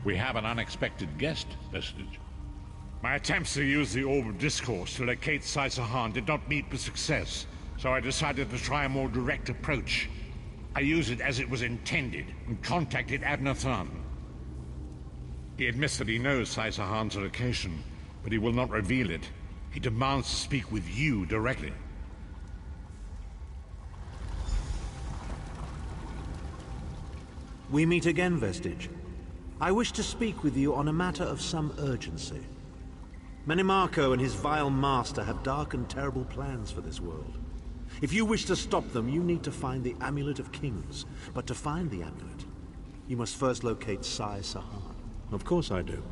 We have an unexpected guest, Vestige. My attempts to use the Orb of Discourse to locate Sai Sahan did not meet with success, so I decided to try a more direct approach. I used it as it was intended, and contacted Abner Than. He admits that he knows Sai Sahan's location, but he will not reveal it. He demands to speak with you directly. We meet again, Vestige. I wish to speak with you on a matter of some urgency. Menimarco and his vile master have dark and terrible plans for this world. If you wish to stop them, you need to find the Amulet of Kings. But to find the amulet, you must first locate Sai Sahan. Of course I do.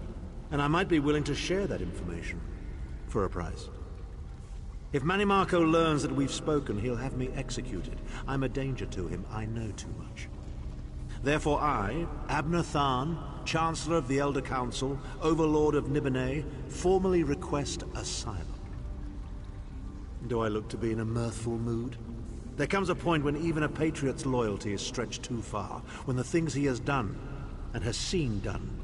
And I might be willing to share that information. For a price. If Menimarco learns that we've spoken, he'll have me executed. I'm a danger to him. I know too much. Therefore I, Abner Than, Chancellor of the Elder Council, Overlord of Nibene, formally request asylum. Do I look to be in a mirthful mood? There comes a point when even a patriot's loyalty is stretched too far, when the things he has done, and has seen done,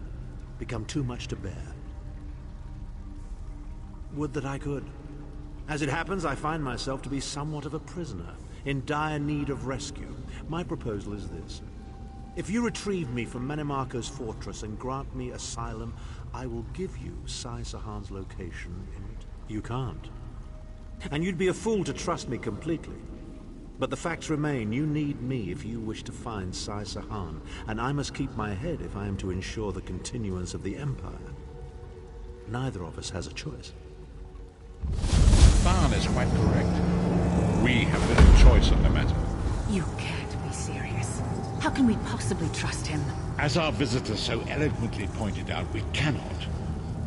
become too much to bear. Would that I could. As it happens, I find myself to be somewhat of a prisoner, in dire need of rescue. My proposal is this. If you retrieve me from Menimarco's fortress and grant me asylum, I will give you Sai Sahan's location in it. You can't. And you'd be a fool to trust me completely. But the facts remain, you need me if you wish to find Sai Sahan, and I must keep my head if I am to ensure the continuance of the Empire. Neither of us has a choice. Than is quite correct. We have little choice in the matter. You can't be serious. How can we possibly trust him? As our visitor so eloquently pointed out, we cannot.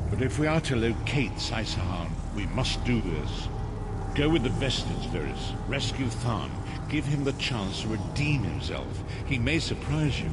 But if we are to locate Sai Sahan, we must do this. Go with the Vestige, Virus. Rescue Than. Give him the chance to redeem himself. He may surprise you.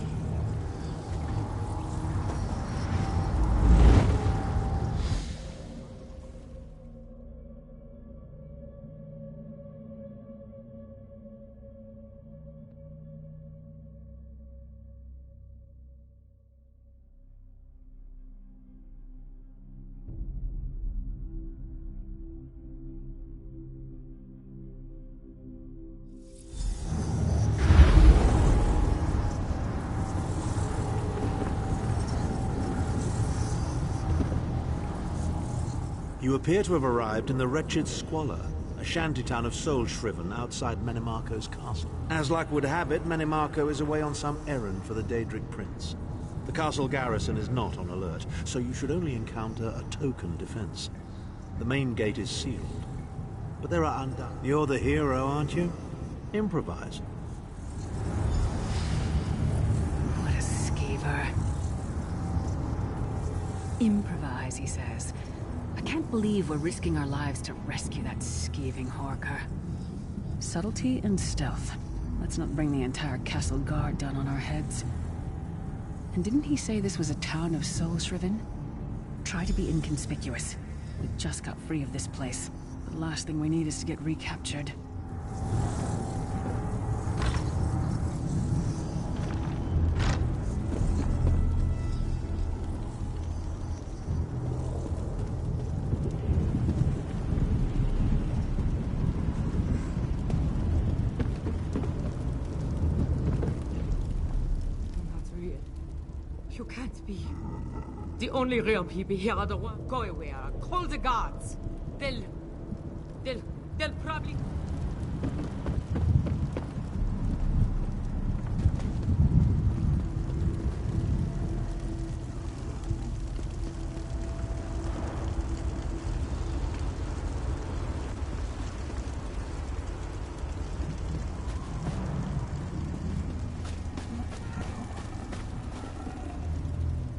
You appear to have arrived in the wretched Squalor, a shantytown of Soulshriven outside Menimarco's castle. As luck would have it, Menimarco is away on some errand for the Daedric Prince. The castle garrison is not on alert, so you should only encounter a token defense. The main gate is sealed, but there are undone. You're the hero, aren't you? Improvise. What a skeever. Improvise, he says. I can't believe we're risking our lives to rescue that skeeving Horker. Subtlety and stealth. Let's not bring the entire castle guard down on our heads. And didn't he say this was a town of Soulshriven? Try to be inconspicuous. We just got free of this place. The last thing we need is to get recaptured. You can't be. The only real people here are the ones. Go away, call the guards. They'll probably...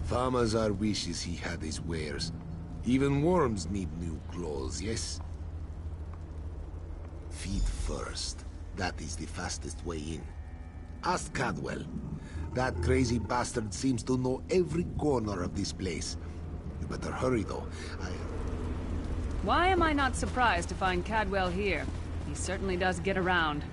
Famazar wishes he had his wares. Even worms need new clothes, yes? Feet first. That is the fastest way in. Ask Cadwell. That crazy bastard seems to know every corner of this place. You better hurry, though. Why am I not surprised to find Cadwell here? He certainly does get around.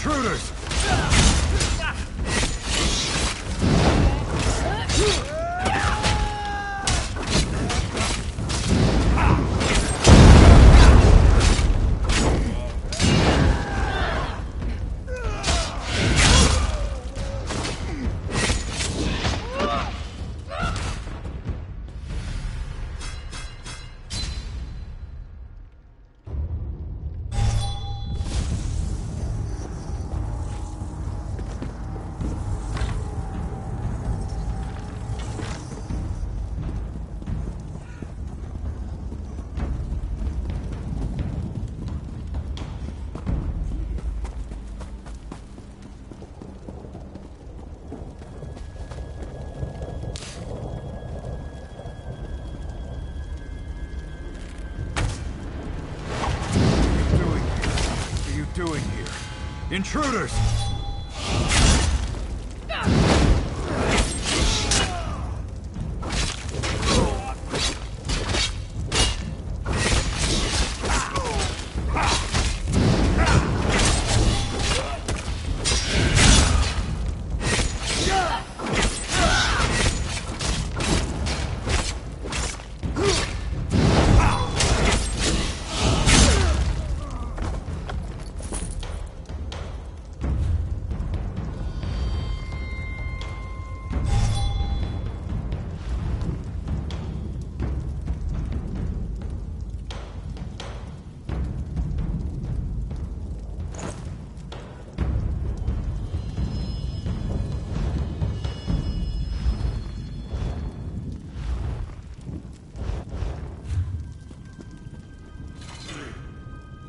Intruders! Doing here? Intruders!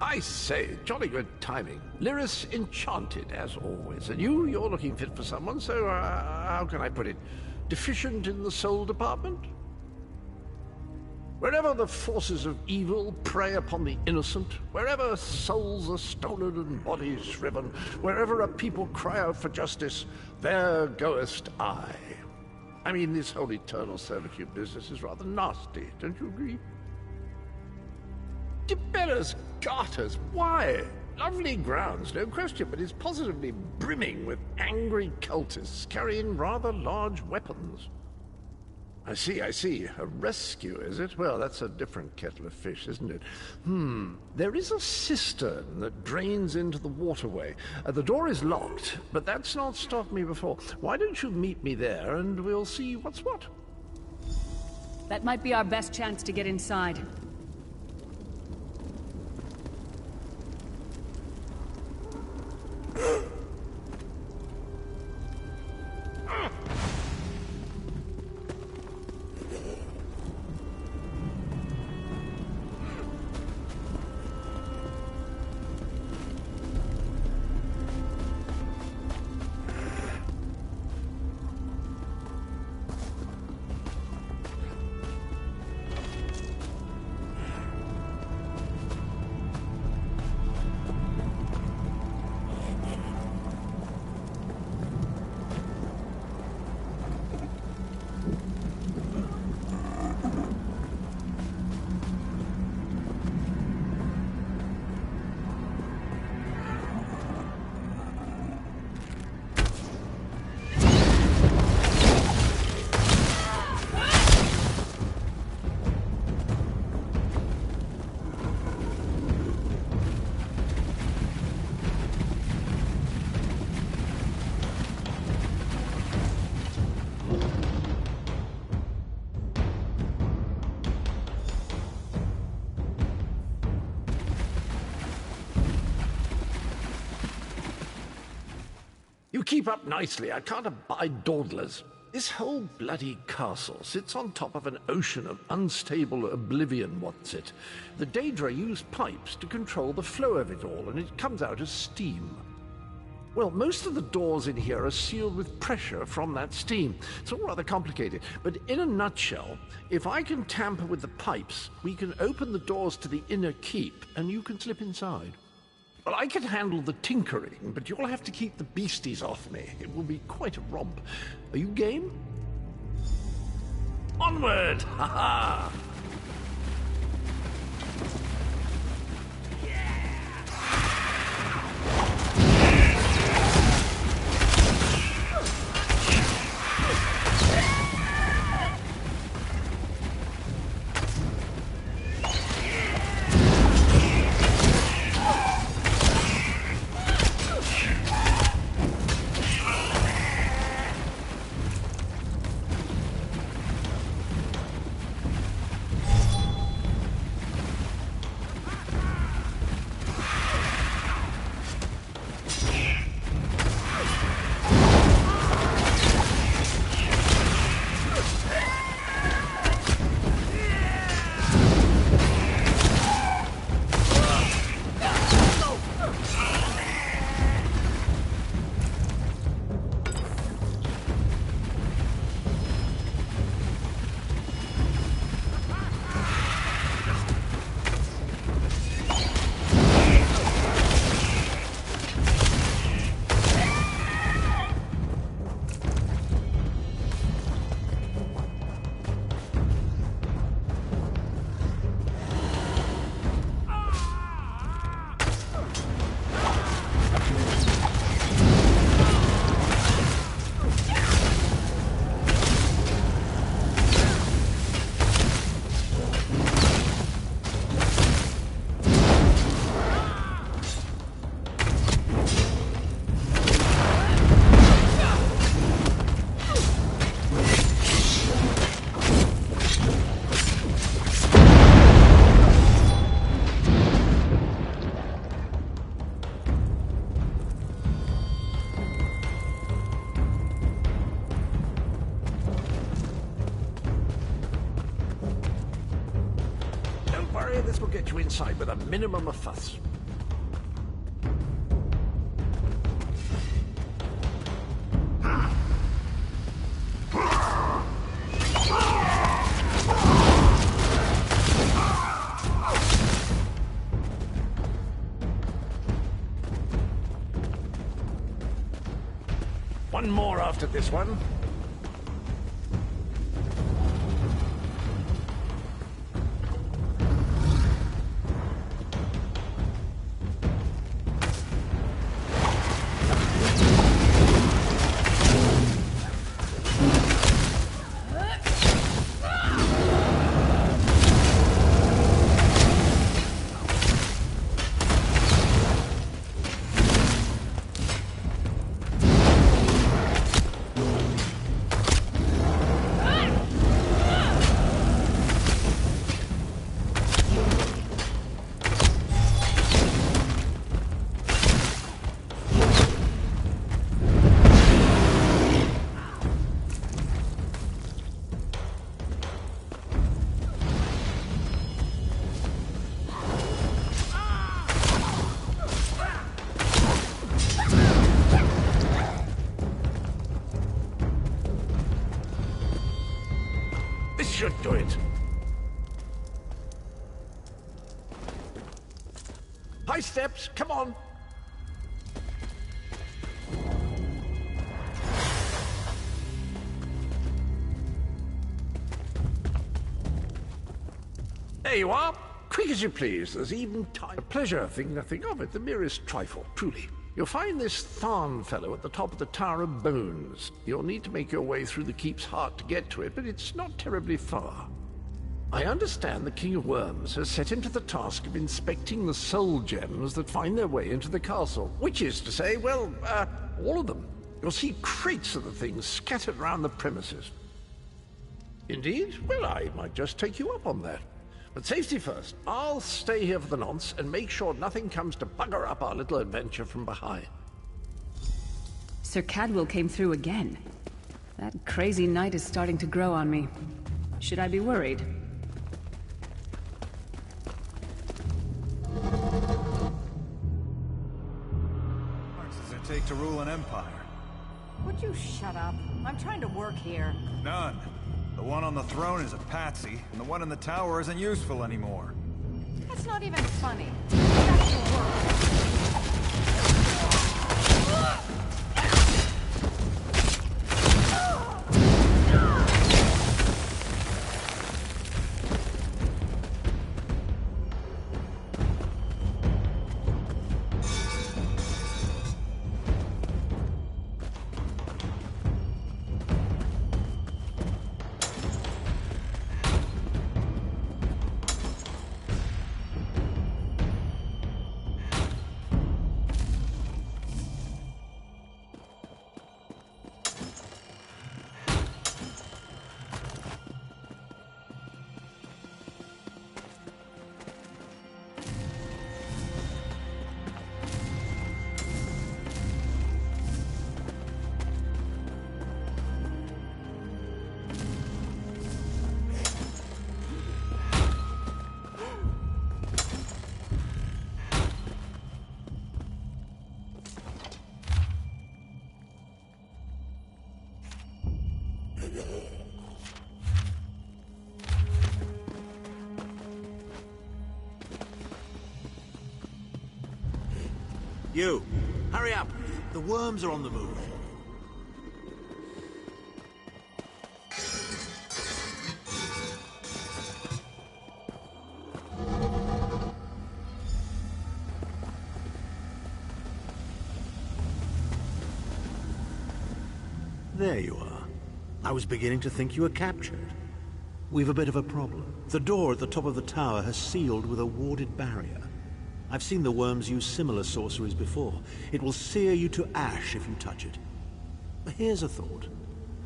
I say, jolly good timing. Lyris enchanted, as always. And you're looking fit for someone, so how can I put it? Deficient in the soul department? Wherever the forces of evil prey upon the innocent, wherever souls are stolen and bodies riven, wherever a people cry out for justice, there goest I. I mean, this whole eternal servitude business is rather nasty, don't you agree? Tiberius Garters, why? Lovely grounds, no question, but it's positively brimming with angry cultists carrying rather large weapons. I see. A rescue, is it? Well, that's a different kettle of fish, isn't it? There is a cistern that drains into the waterway. The door is locked, but that's not stopped me before. Why don't you meet me there, and we'll see what's what? That might be our best chance to get inside. You keep up nicely. I can't abide dawdlers. This whole bloody castle sits on top of an ocean of unstable oblivion, what's it? The Daedra use pipes to control the flow of it all, and it comes out as steam. Well, most of the doors in here are sealed with pressure from that steam. It's all rather complicated, but in a nutshell, if I can tamper with the pipes, we can open the doors to the inner keep, and you can slip inside. Well, I can handle the tinkering, but you'll have to keep the beasties off me. It will be quite a romp. Are you game? Onward! Ha ha! inside with a minimum of fuss. One more after this one. Should do it. High steps, come on. There you are. Quick as you please. There's even time. A pleasure, think nothing of it. The merest trifle, truly. You'll find this Tharn fellow at the top of the Tower of Bones. You'll need to make your way through the keep's heart to get to it, but it's not terribly far. I understand the King of Worms has set him to the task of inspecting the soul gems that find their way into the castle. Which is to say, well, all of them. You'll see crates of the things scattered around the premises. Indeed? Well, I might just take you up on that. But safety first. I'll stay here for the nonce and make sure nothing comes to bugger up our little adventure from behind. Sir Cadwell came through again. That crazy night is starting to grow on me. Should I be worried? How much does it take to rule an empire? Would you shut up? I'm trying to work here. None. The one on the throne is a patsy, and the one in the tower isn't useful anymore. That's not even funny. Back to work. You, hurry up. The worms are on the move. There you are. I was beginning to think you were captured. We've a bit of a problem. The door at the top of the tower has sealed with a warded barrier. I've seen the worms use similar sorceries before. It will sear you to ash if you touch it. But here's a thought.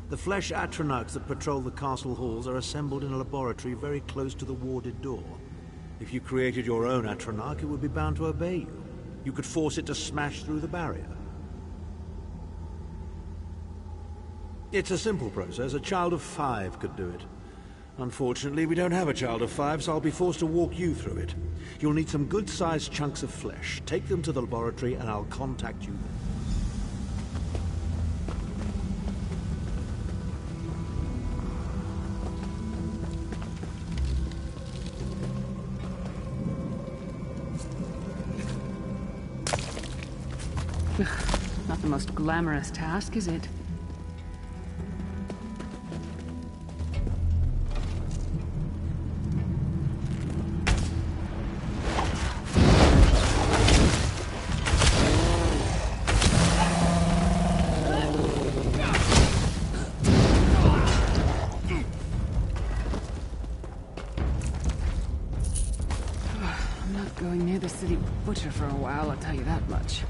The flesh Atronachs that patrol the castle halls are assembled in a laboratory very close to the warded door. If you created your own Atronach, it would be bound to obey you. You could force it to smash through the barrier. It's a simple process. A child of 5 could do it. Unfortunately, we don't have a child of 5, so I'll be forced to walk you through it. You'll need some good-sized chunks of flesh. Take them to the laboratory and I'll contact you then. Not the most glamorous task, is it? I'm not going near the city butcher for a while, I'll tell you that much.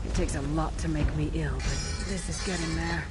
It takes a lot to make me ill, but this is getting there.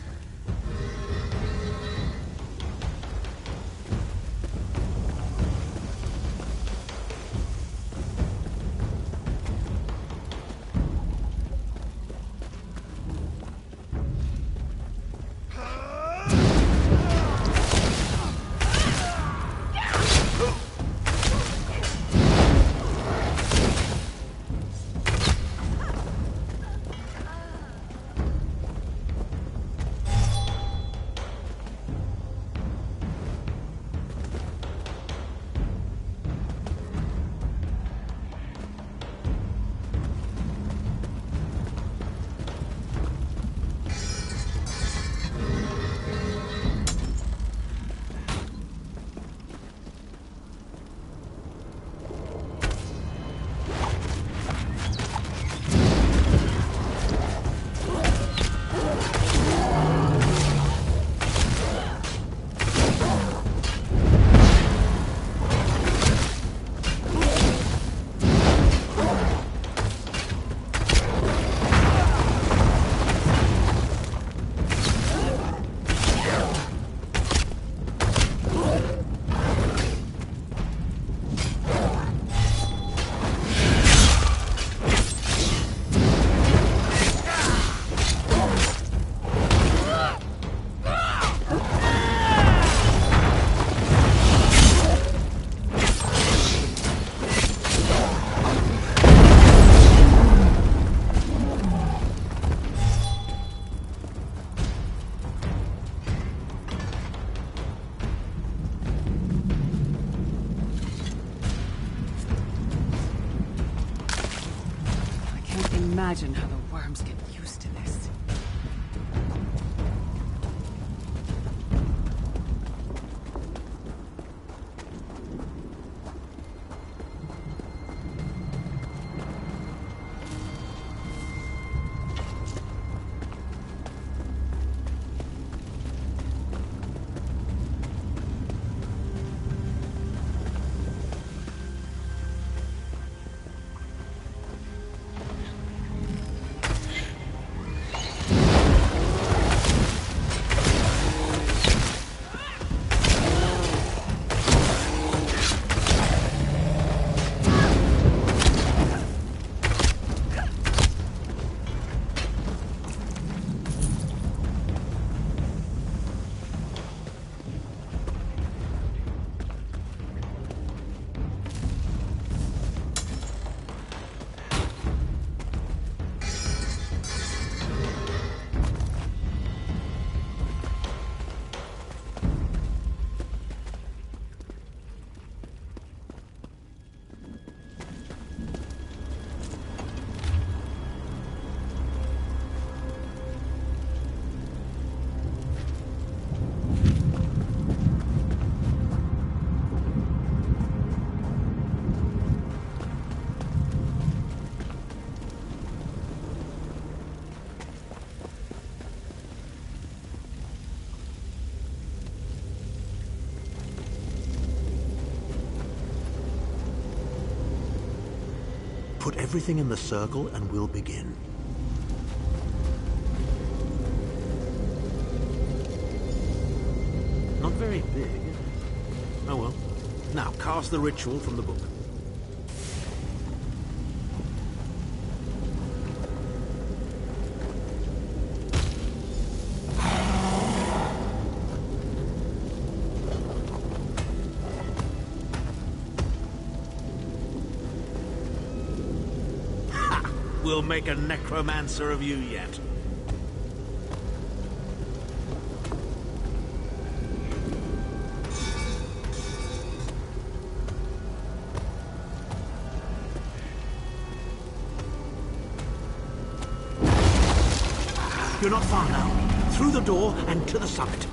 Imagine how the worms get used to this. Put everything in the circle and we'll begin. Not very big, is it? Oh well. Now, cast the ritual from the book. Ha! We'll make a necromancer of you yet. You're not far now. Through the door and to the summit.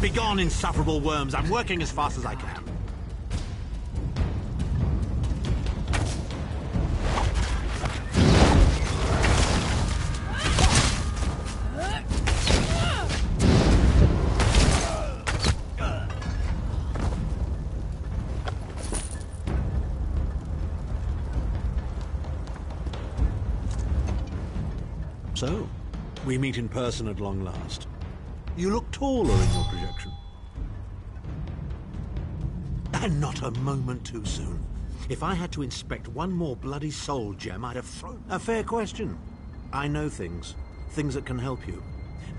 Begone, insufferable worms. I'm working as fast as I can. So, we meet in person at long last. You look taller in your projection. And not a moment too soon. If I had to inspect one more bloody soul gem, I'd have thrown... A fair question. I know things. Things that can help you.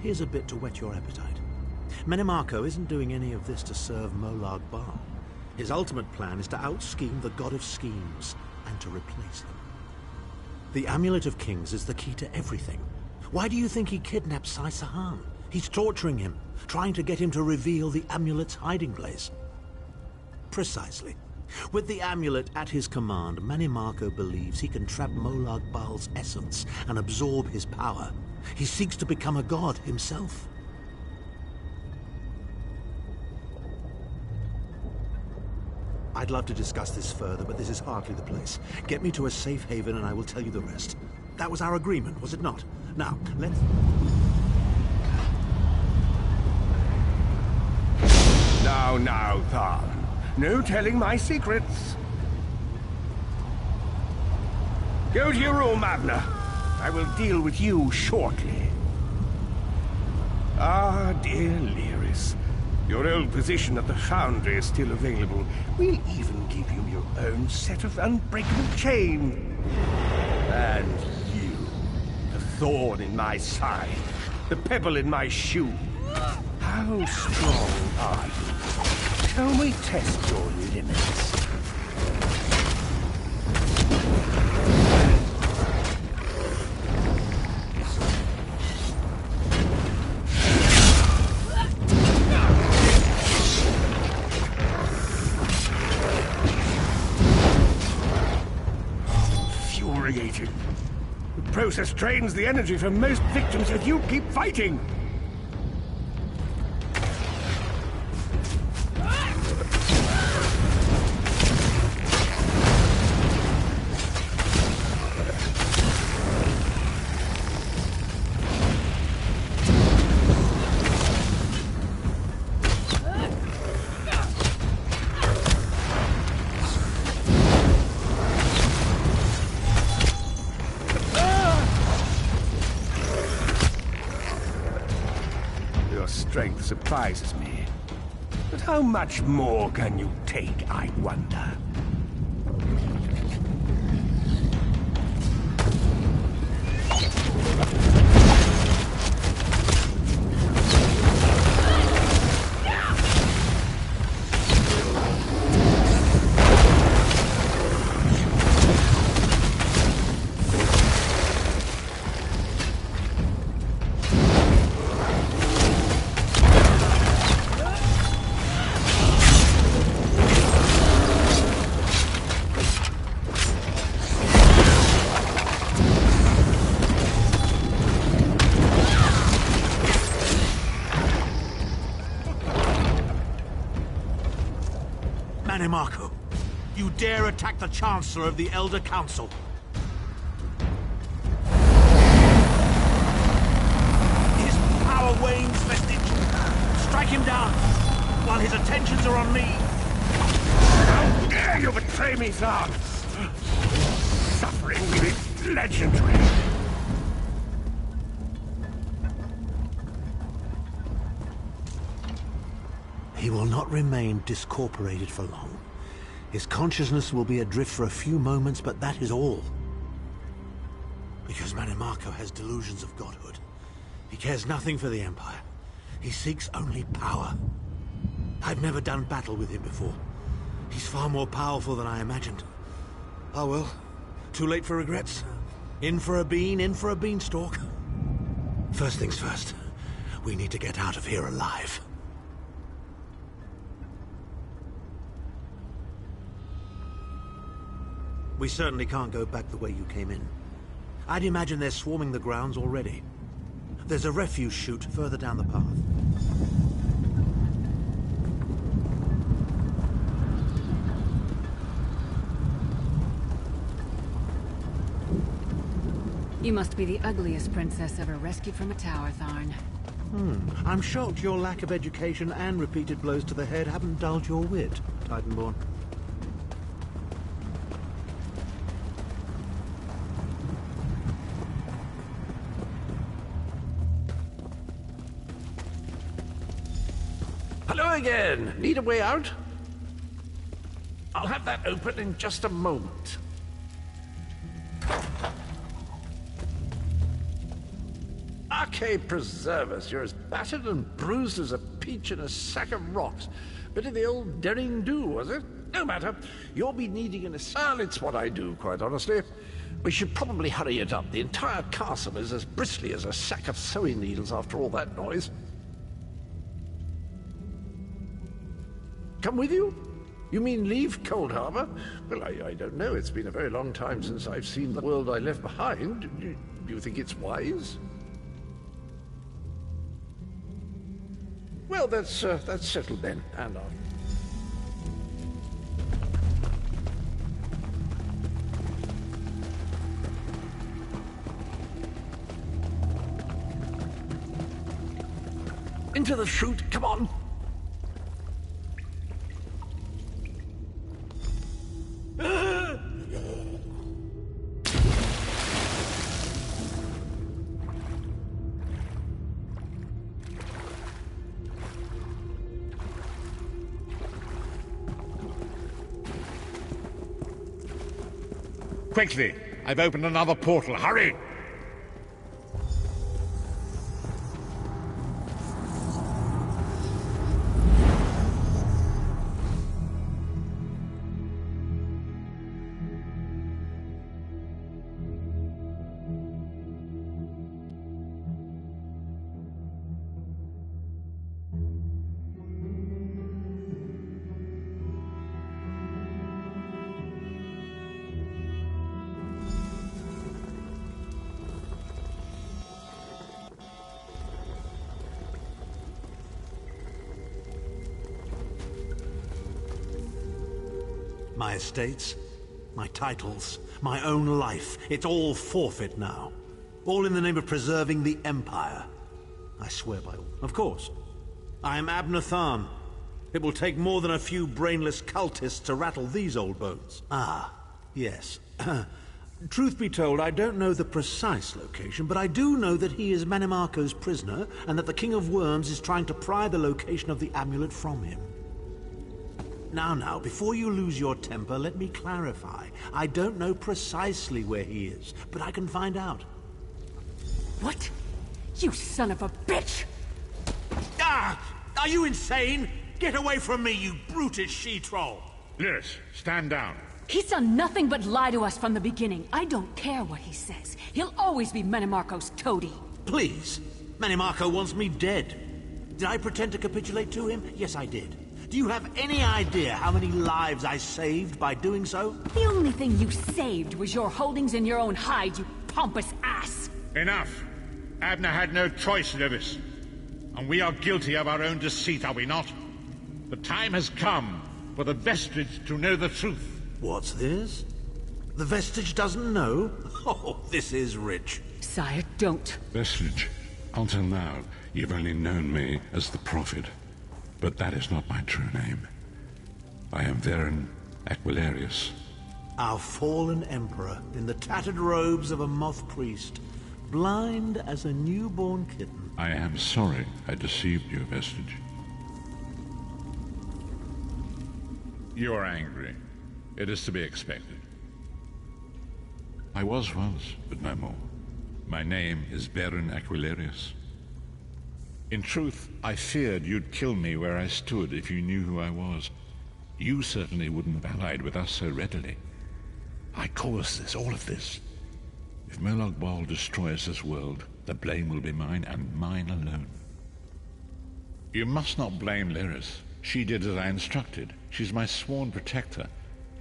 Here's a bit to whet your appetite. Menimarco isn't doing any of this to serve Molag Bal. His ultimate plan is to out-scheme the god of schemes and to replace them. The Amulet of Kings is the key to everything. Why do you think he kidnapped Sai Sahan? He's torturing him, trying to get him to reveal the amulet's hiding place. Precisely. With the amulet at his command, Manimarco believes he can trap Molag Bal's essence and absorb his power. He seeks to become a god himself. I'd love to discuss this further, but this is hardly the place. Get me to a safe haven and I will tell you the rest. That was our agreement, was it not? Now, let's... Now, Tharn. No telling my secrets. Go to your room, Abner. I will deal with you shortly. Ah, dear Lyris. Your old position at the Foundry is still available. We'll even give you your own set of unbreakable chain. And you, the thorn in my side, the pebble in my shoe. How strong are you? Shall we test your limits? Infuriating. The process drains the energy from most victims, yet you keep fighting. Strength surprises me. But how much more can you take, I wonder? Manimarco, you dare attack the Chancellor of the Elder Council. His power wanes, Vestige. Strike him down, while his attentions are on me. How dare you betray me, Zahn! Suffering is legendary. He will not remain discorporated for long. His consciousness will be adrift for a few moments, but that is all. Because Manimarco has delusions of godhood. He cares nothing for the Empire. He seeks only power. I've never done battle with him before. He's far more powerful than I imagined. Oh well, too late for regrets. In for a bean, in for a beanstalk. First things first, we need to get out of here alive. We certainly can't go back the way you came in. I'd imagine they're swarming the grounds already. There's a refuse chute further down the path. You must be the ugliest princess ever rescued from a tower, Tharn. I'm shocked your lack of education and repeated blows to the head haven't dulled your wit, Titanborn. Hello again. Need a way out? I'll have that open in just a moment. Arcade preserve us. You're as battered and bruised as a peach in a sack of rocks. Bit of the old daring do, was it? No matter. You'll be needing an asylum. It's what I do, quite honestly. We should probably hurry it up. The entire castle is as bristly as a sack of sewing needles after all that noise. Come with you? You mean leave Cold Harbor? Well, I don't know. It's been a very long time since I've seen the world I left behind. Do you think it's wise? Well, that's settled then. And I'll... Into the chute, come on! Quickly! I've opened another portal. Hurry! My estates, my titles, my own life, it's all forfeit now. All in the name of preserving the Empire. I swear by all. Of course. I am Abner Tharn. It will take more than a few brainless cultists to rattle these old bones. Ah, yes. Truth be told, I don't know the precise location, but I do know that he is Manimarco's prisoner, and that the King of Worms is trying to pry the location of the amulet from him. Now, before you lose your temper, let me clarify. I don't know precisely where he is, but I can find out. What? You son of a bitch! Ah! Are you insane? Get away from me, you brutish she-troll! Lyris, stand down. He's done nothing but lie to us from the beginning. I don't care what he says. He'll always be Manimarco's toady. Please. Manimarco wants me dead. Did I pretend to capitulate to him? Yes, I did. Do you have any idea how many lives I saved by doing so? The only thing you saved was your holdings in your own hide, you pompous ass! Enough! Abner had no choice, Lyris. And we are guilty of our own deceit, are we not? The time has come for the Vestige to know the truth. What's this? The Vestige doesn't know? Oh, this is rich. Sire, don't. Vestige, until now, you've only known me as the Prophet. But that is not my true name. I am Varen Aquilarius. Our fallen emperor, in the tattered robes of a moth priest, blind as a newborn kitten. I am sorry I deceived you, Vestige. You are angry. It is to be expected. I was once, but no more. My name is Varen Aquilarius. In truth, I feared you'd kill me where I stood if you knew who I was. You certainly wouldn't have allied with us so readily. I caused this, all of this. If Molag Bal destroys this world, the blame will be mine, and mine alone. You must not blame Lyris. She did as I instructed. She's my sworn protector,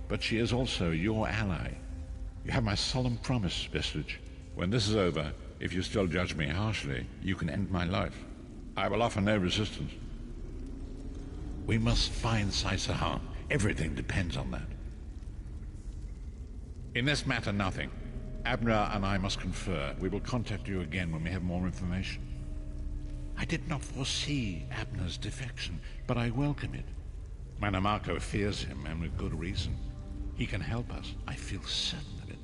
but she is also your ally. You have my solemn promise, Vestige. When this is over, if you still judge me harshly, you can end my life. I will offer no resistance. We must find Saisahan. Everything depends on that. In this matter, nothing. Abner and I must confer. We will contact you again when we have more information. I did not foresee Abner's defection, but I welcome it. Manimarco fears him, and with good reason. He can help us. I feel certain of it.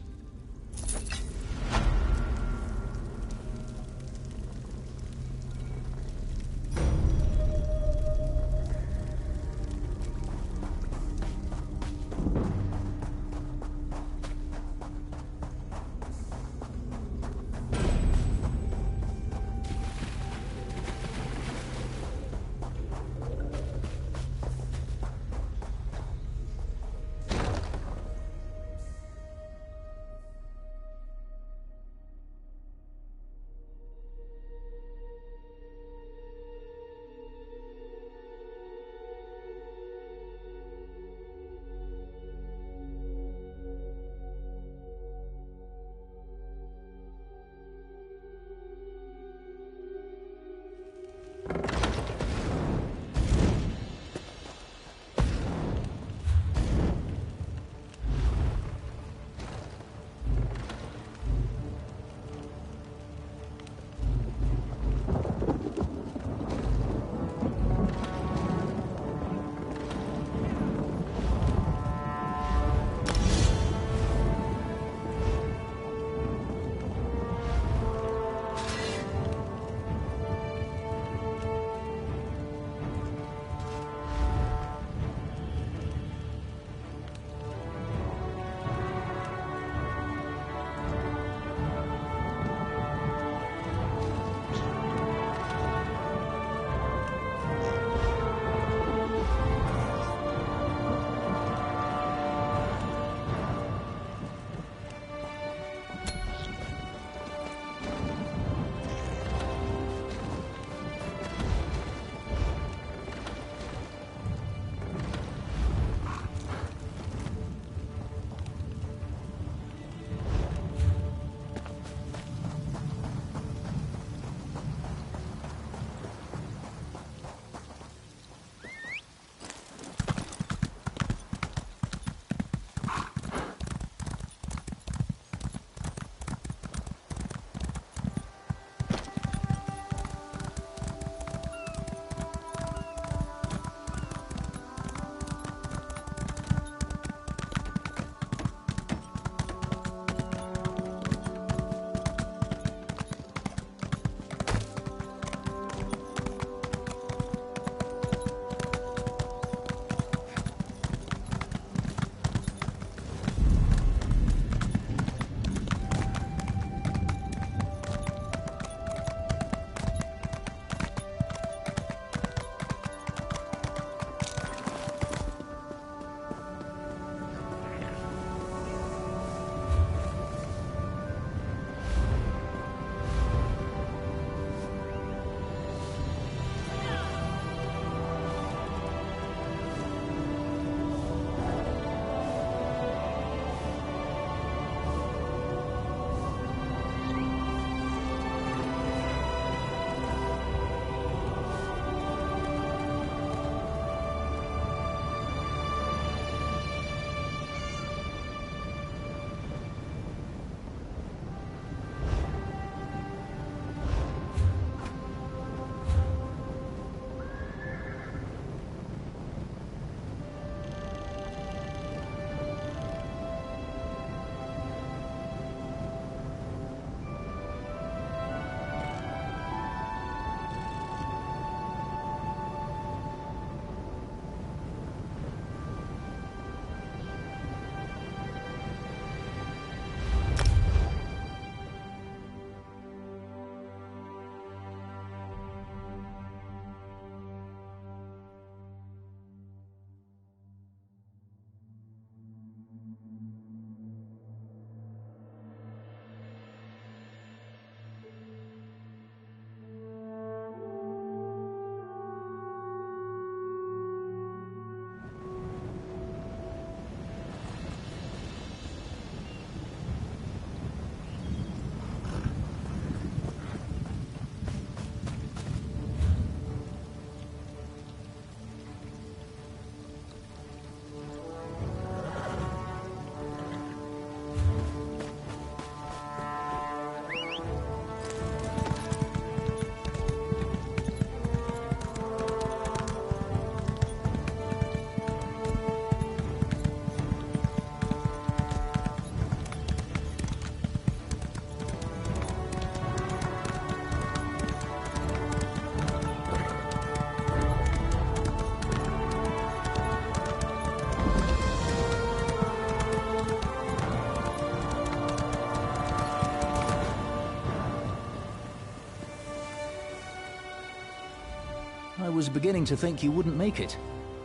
I was beginning to think you wouldn't make it.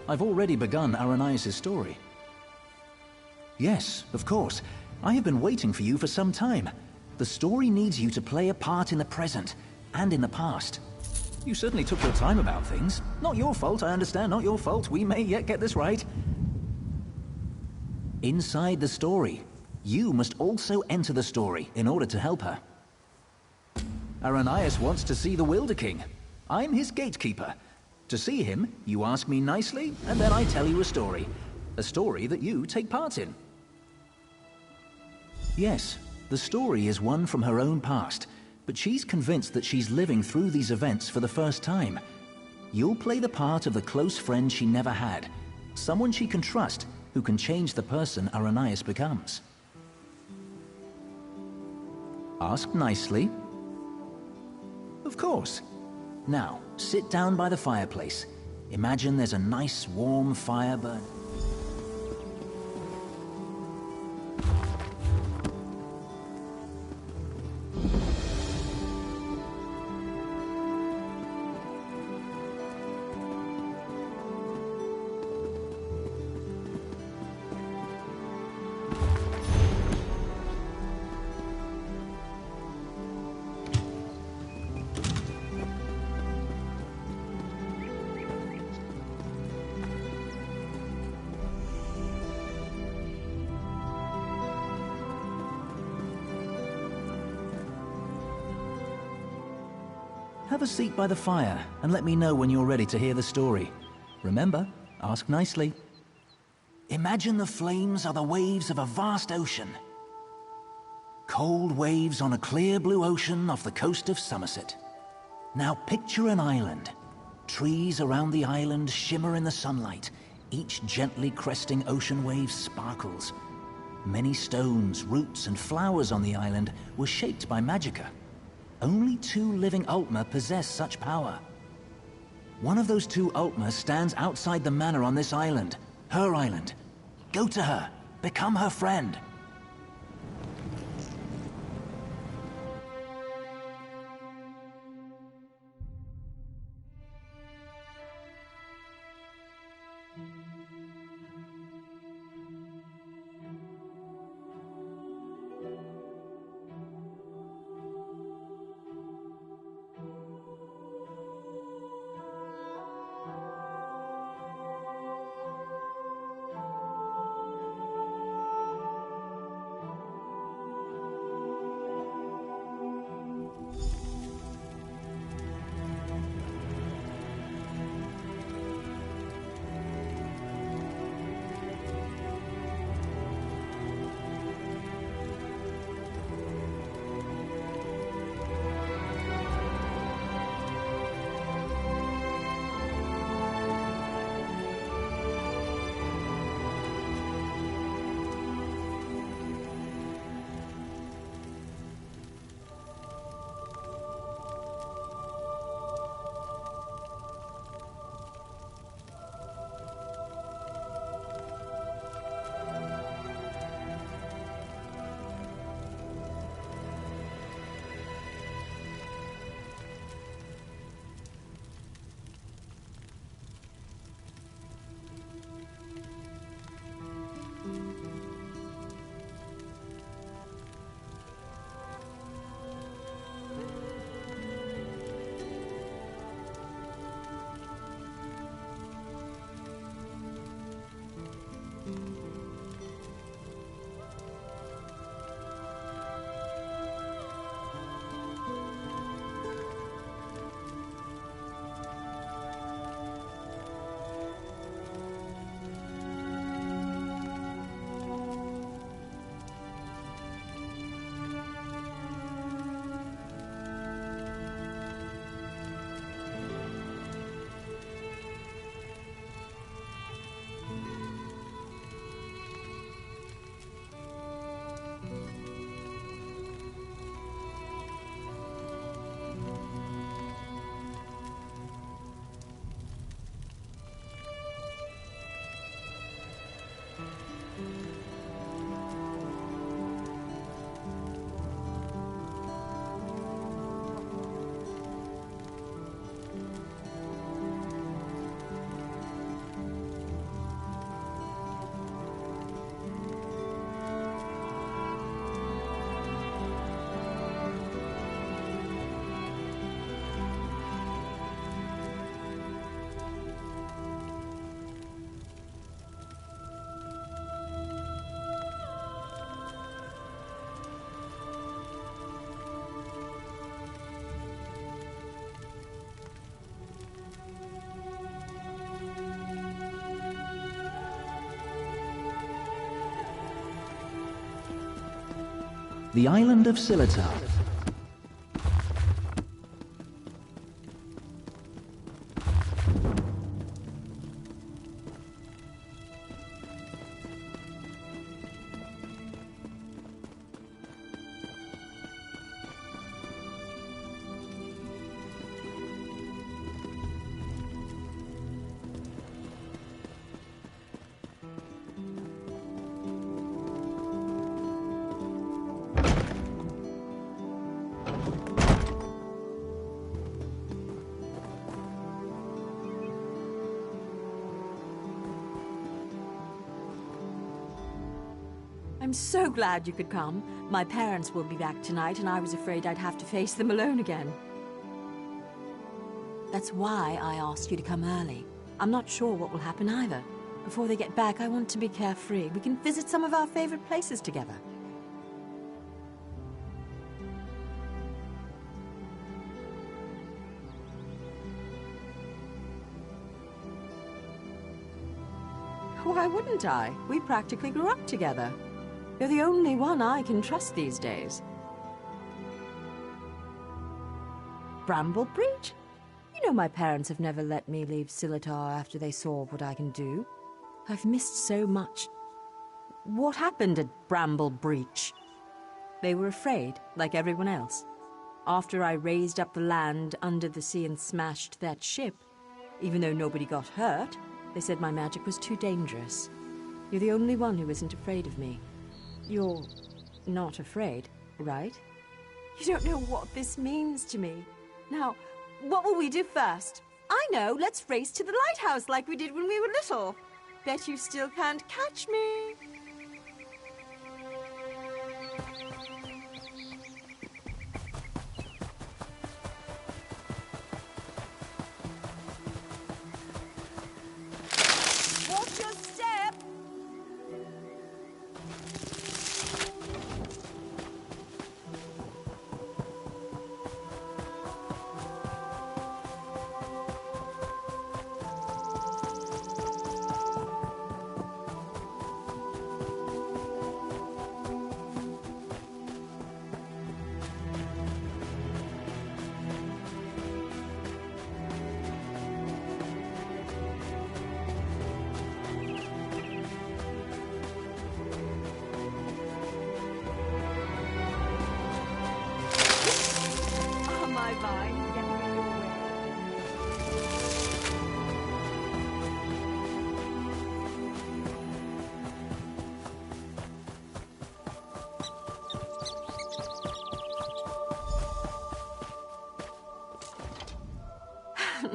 I've already begun Aranias' story. Yes, of course. I have been waiting for you for some time. The story needs you to play a part in the present, and in the past. You certainly took your time about things. Not your fault, I understand, not your fault. We may yet get this right. Inside the story, you must also enter the story in order to help her. Aranias wants to see the Wilder King. I'm his gatekeeper. To see him, you ask me nicely, and then I tell you a story. A story that you take part in. Yes, the story is one from her own past, but she's convinced that she's living through these events for the first time. You'll play the part of the close friend she never had, someone she can trust, who can change the person Aranias becomes. Ask nicely. Of course. Now, sit down by the fireplace. Imagine there's a nice warm fire burning. Have a seat by the fire, and let me know when you're ready to hear the story. Remember, ask nicely. Imagine the flames are the waves of a vast ocean. Cold waves on a clear blue ocean off the coast of Somerset. Now picture an island. Trees around the island shimmer in the sunlight. Each gently cresting ocean wave sparkles. Many stones, roots, and flowers on the island were shaped by Magicka. Only 2 living Altmer possess such power. One of those 2 Altmer stands outside the manor on this island. Her island. Go to her. Become her friend. The island of Silitar. I'm so glad you could come. My parents will be back tonight, and I was afraid I'd have to face them alone again. That's why I asked you to come early. I'm not sure what will happen either. Before they get back, I want to be carefree. We can visit some of our favorite places together. Why wouldn't I? We practically grew up together. You're the only one I can trust these days. Bramblebreach? You know my parents have never let me leave Silitar after they saw what I can do. I've missed so much. What happened at Bramblebreach? They were afraid, like everyone else. After I raised up the land under the sea and smashed that ship, even though nobody got hurt, they said my magic was too dangerous. You're the only one who isn't afraid of me. You're not afraid, right? You don't know what this means to me. Now, what will we do first? I know, let's race to the lighthouse like we did when we were little. Bet you still can't catch me. Watch your step!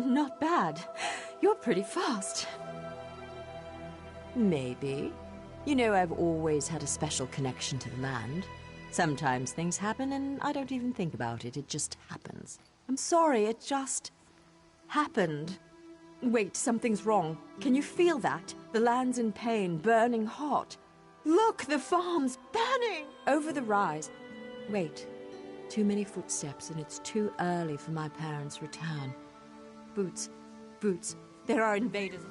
Not bad. You're pretty fast. Maybe. You know, I've always had a special connection to the land. Sometimes things happen and I don't even think about it. It just happens. I'm sorry, it just happened. Wait, something's wrong. Can you feel that? The land's in pain, burning hot. Look, the farm's burning! Over the rise. Wait. Too many footsteps and it's too early for my parents' return. Boots. Boots. There are invaders.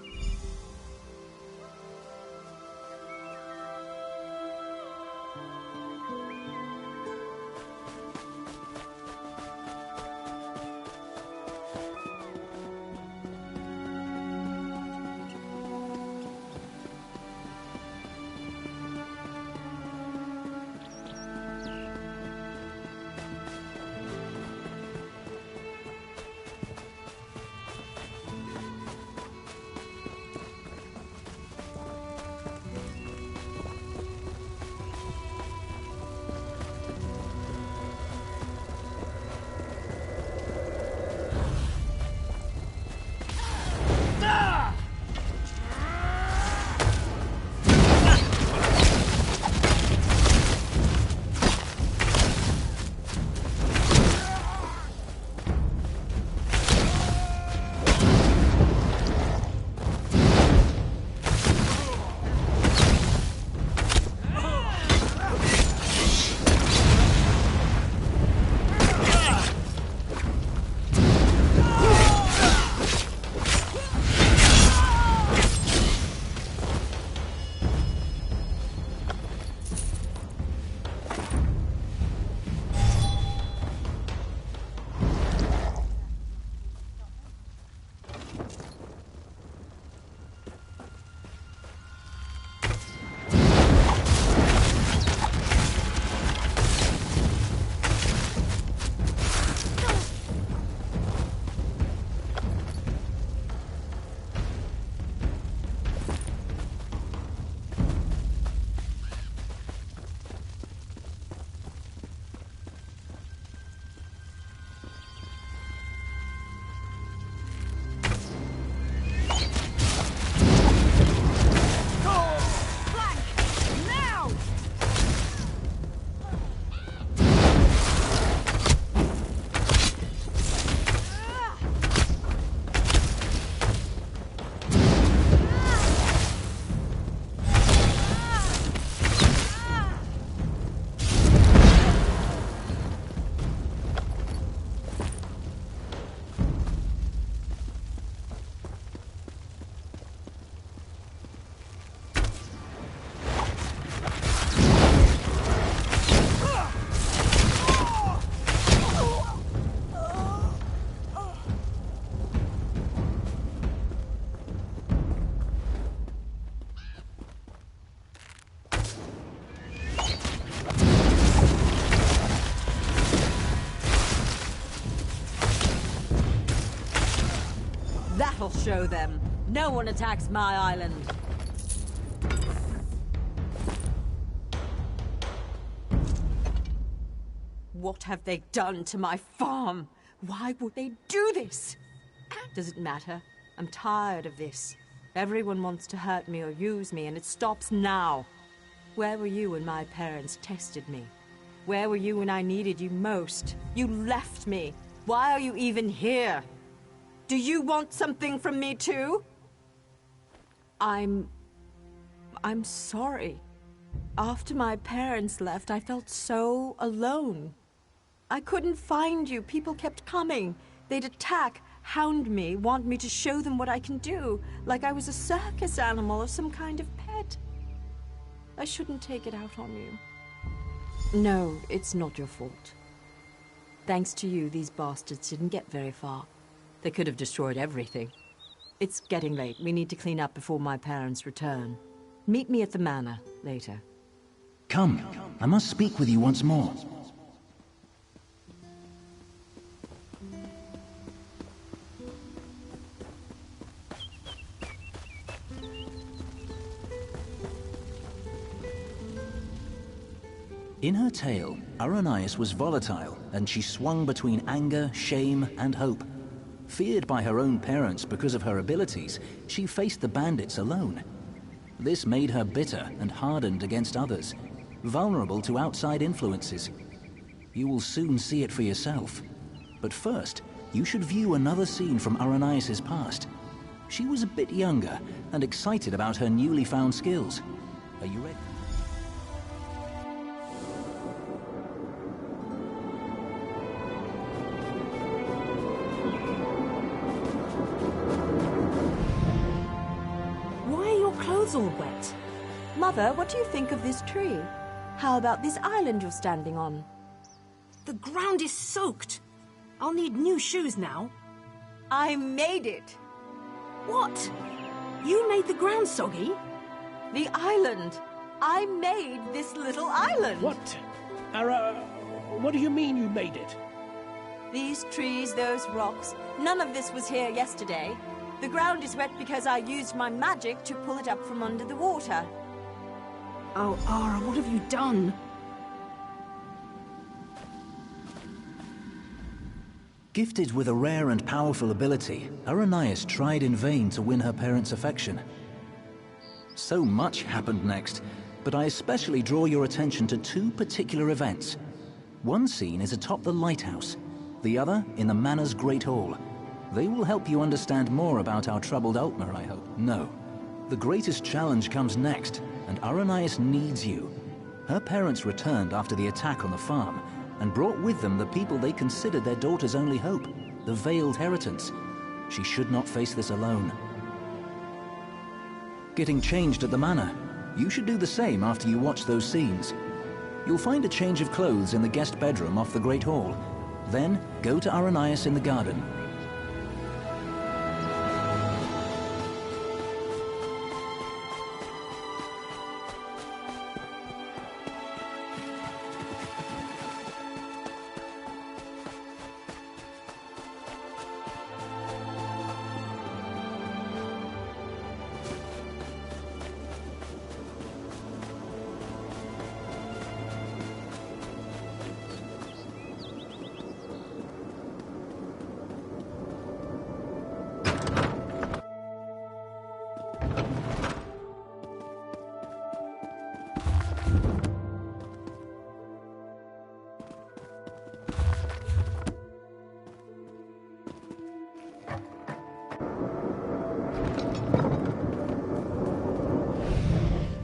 I'll show them. No one attacks my island. What have they done to my farm? Why would they do this? Does it matter? I'm tired of this. Everyone wants to hurt me or use me, and it stops now. Where were you when my parents tested me? Where were you when I needed you most? You left me. Why are you even here? Do you want something from me too? I'm sorry. After my parents left, I felt so alone. I couldn't find you. People kept coming. They'd attack, hound me, want me to show them what I can do, like I was a circus animal or some kind of pet. I shouldn't take it out on you. No, it's not your fault. Thanks to you, these bastards didn't get very far. They could have destroyed everything. It's getting late. We need to clean up before my parents return. Meet me at the manor later. Come, I must speak with you once more. In her tale, Arrhenius was volatile, and she swung between anger, shame, and hope. Feared by her own parents because of her abilities, she faced the bandits alone. This made her bitter and hardened against others, vulnerable to outside influences. You will soon see it for yourself. But first, you should view another scene from Arrhenius' past. She was a bit younger and excited about her newly found skills. Are you ready? All wet. Mother, what do you think of this tree? How about this island you're standing on? The ground is soaked. I'll need new shoes now. I made it. What? You made the ground soggy? The island. I made this little island. What? Ara, what do you mean you made it? These trees, those rocks. None of this was here yesterday. The ground is wet because I used my magic to pull it up from under the water. Oh, Ara, what have you done? Gifted with a rare and powerful ability, Arrhenius tried in vain to win her parents' affection. So much happened next, but I especially draw your attention to two particular events. One scene is atop the lighthouse, the other in the manor's great hall. They will help you understand more about our troubled Altmer, I hope. No. The greatest challenge comes next, and Arrhenius needs you. Her parents returned after the attack on the farm, and brought with them the people they considered their daughter's only hope, the Veiled Heritance. She should not face this alone. Getting changed at the manor. You should do the same after you watch those scenes. You'll find a change of clothes in the guest bedroom off the Great Hall. Then, go to Arrhenius in the garden.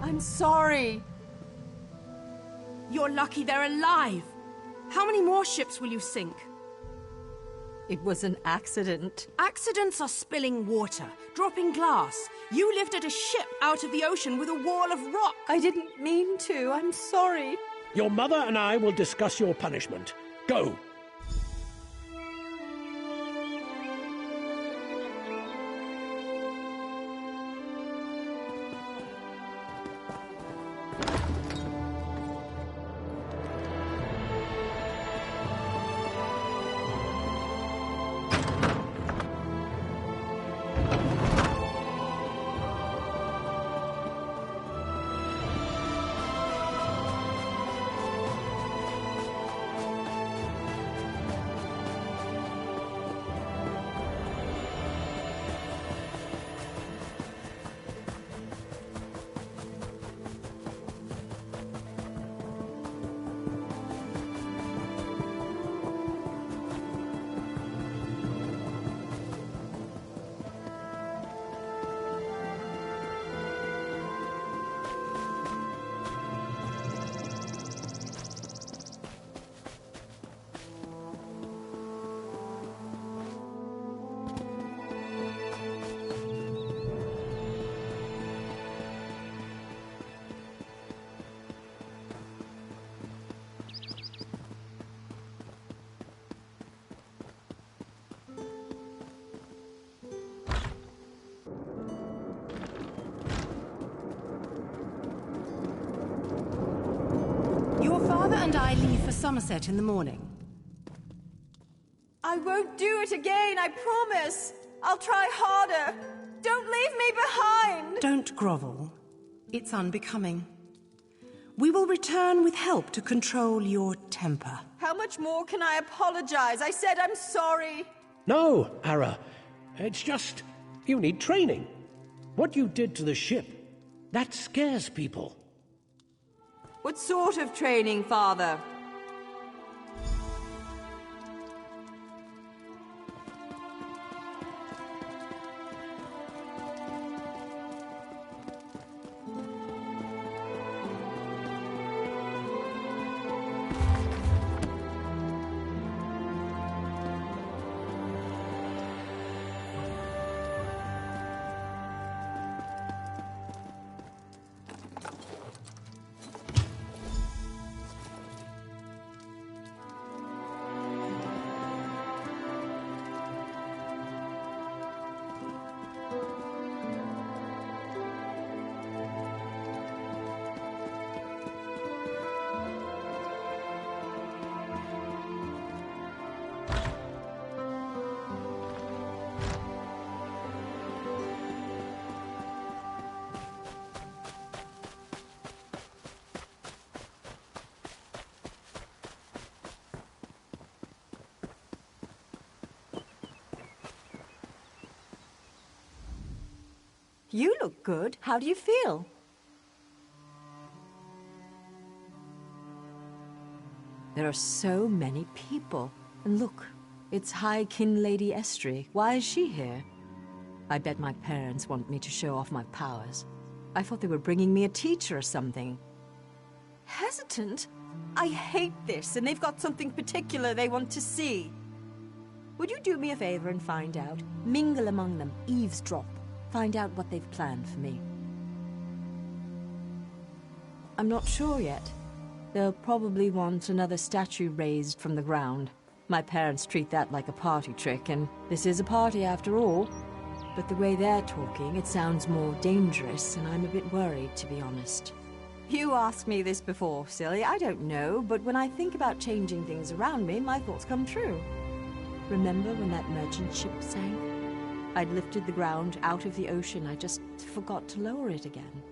I'm sorry. You're lucky they're alive. How many more ships will you sink? It was an accident. Accidents are spilling water, dropping glass. You lifted a ship out of the ocean with a wall of rock. I didn't mean to. I'm sorry. Your mother and I will discuss your punishment. Go! and I leave for Somerset in the morning. I won't do it again, I promise. I'll try harder. Don't leave me behind! Don't grovel. It's unbecoming. We will return with help to control your temper. How much more can I apologize? I said I'm sorry. No, Ara. It's just... you need training. What you did to the ship, that scares people. What sort of training, Father? You look good. How do you feel? There are so many people. And look, it's High Kin Lady Estrie. Why is she here? I bet my parents want me to show off my powers. I thought they were bringing me a teacher or something. Hesitant? I hate this, and they've got something particular they want to see. Would you do me a favor and find out? Mingle among them, eavesdrop. Find out what they've planned for me. I'm not sure yet. They'll probably want another statue raised from the ground. My parents treat that like a party trick, and this is a party after all. But the way they're talking, it sounds more dangerous, and I'm a bit worried, to be honest. You asked me this before, silly. I don't know, but when I think about changing things around me, my thoughts come true. Remember when that merchant ship sank? I'd lifted the ground out of the ocean. I just forgot to lower it again.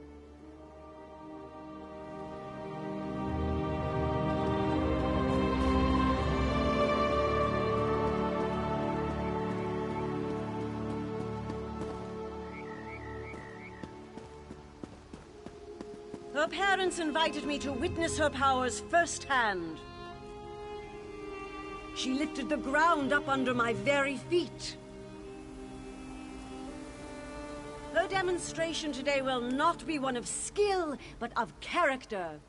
Her parents invited me to witness her powers firsthand. She lifted the ground up under my very feet. Her demonstration today will not be one of skill, but of character.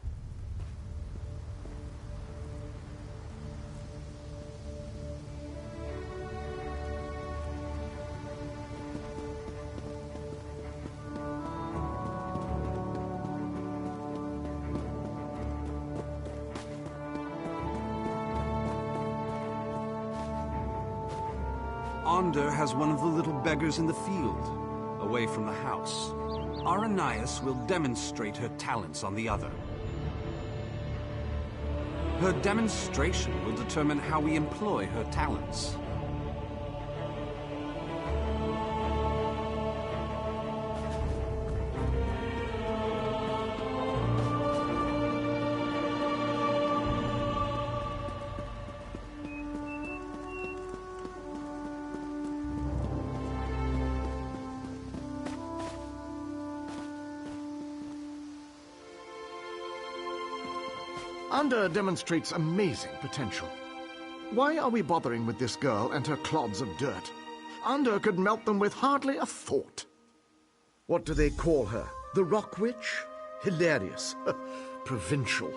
Ander has one of the little beggars in the field, away from the house. Aranias will demonstrate her talents on the other. Her demonstration will determine how we employ her talents. Ander demonstrates amazing potential. Why are we bothering with this girl and her clods of dirt? Ander could melt them with hardly a thought. What do they call her? The Rock Witch? Hilarious. Provincial.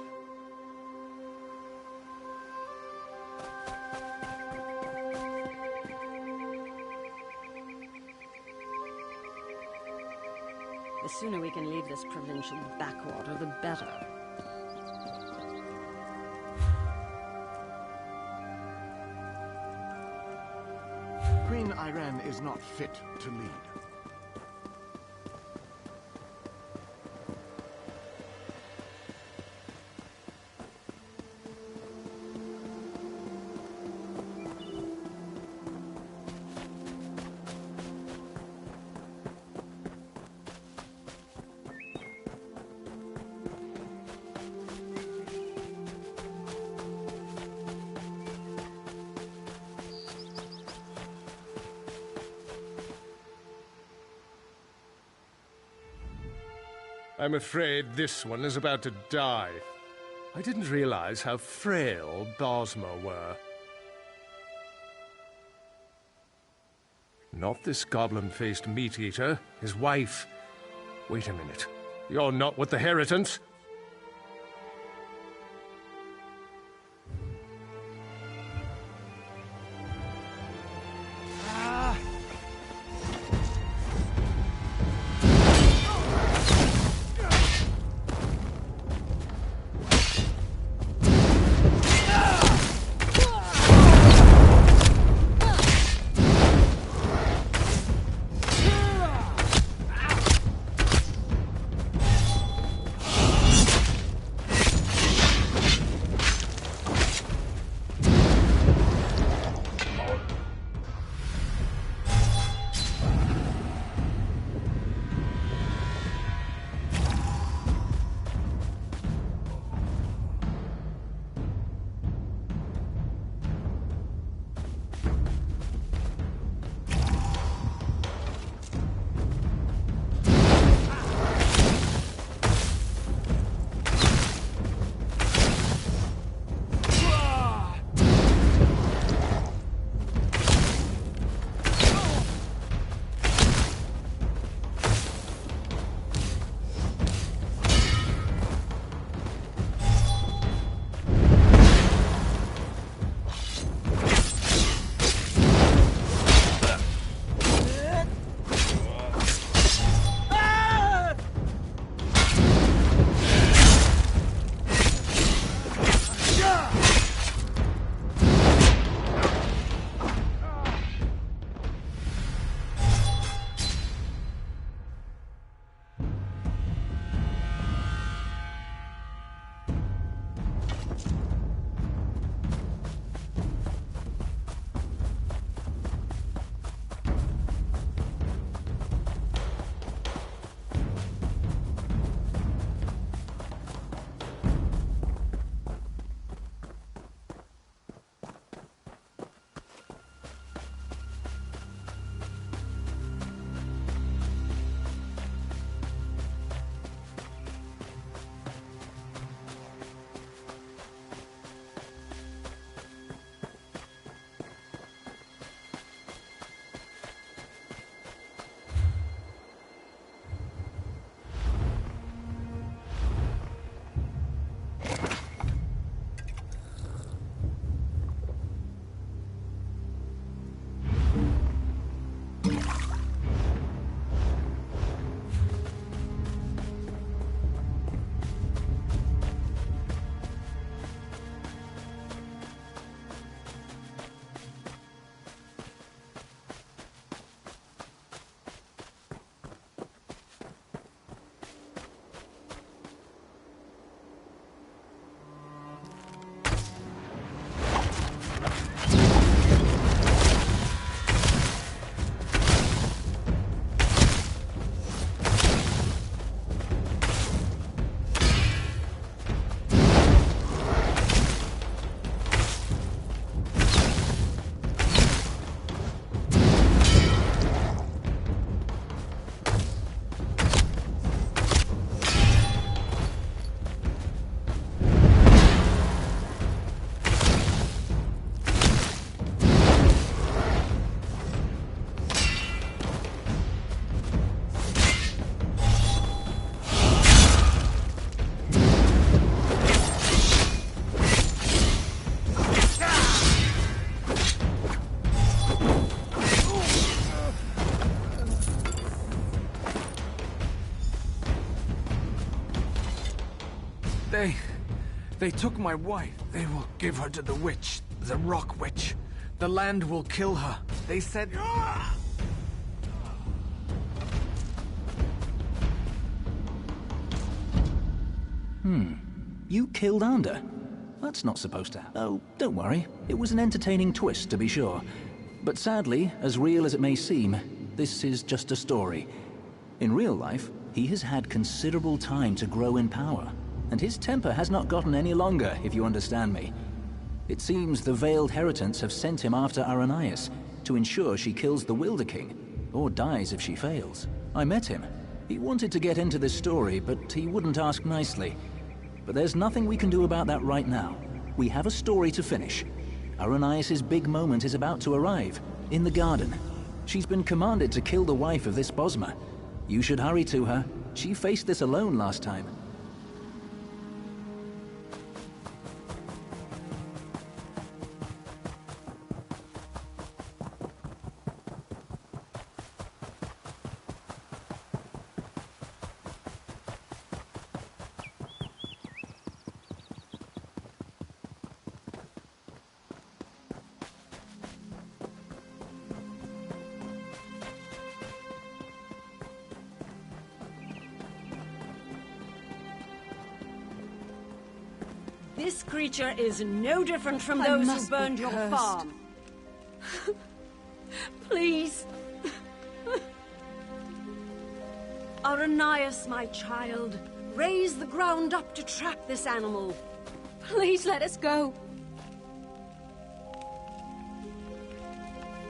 The sooner we can leave this provincial backwater, the better. Queen Ayrenn is not fit to lead. I'm afraid this one is about to die. I didn't realize how frail Bosmer were. Not this goblin-faced meat-eater, his wife. Wait a minute. You're not with the Heritants? They took my wife. They will give her to the witch, the Rock Witch. The land will kill her. They said... You killed Ander? That's not supposed to happen. Oh, don't worry. It was an entertaining twist, to be sure. But sadly, as real as it may seem, this is just a story. In real life, he has had considerable time to grow in power. And his temper has not gotten any longer, if you understand me. It seems the Veiled Heritants have sent him after Arrhenius to ensure she kills the Wilder King, or dies if she fails. I met him. He wanted to get into this story, but he wouldn't ask nicely. But there's nothing we can do about that right now. We have a story to finish. Arrhenius' big moment is about to arrive, in the garden. She's been commanded to kill the wife of this Bosmer. You should hurry to her. She faced this alone last time. This creature is no different from those who burned your farm. Please. Arrhenius, my child, raise the ground up to trap this animal. Please let us go.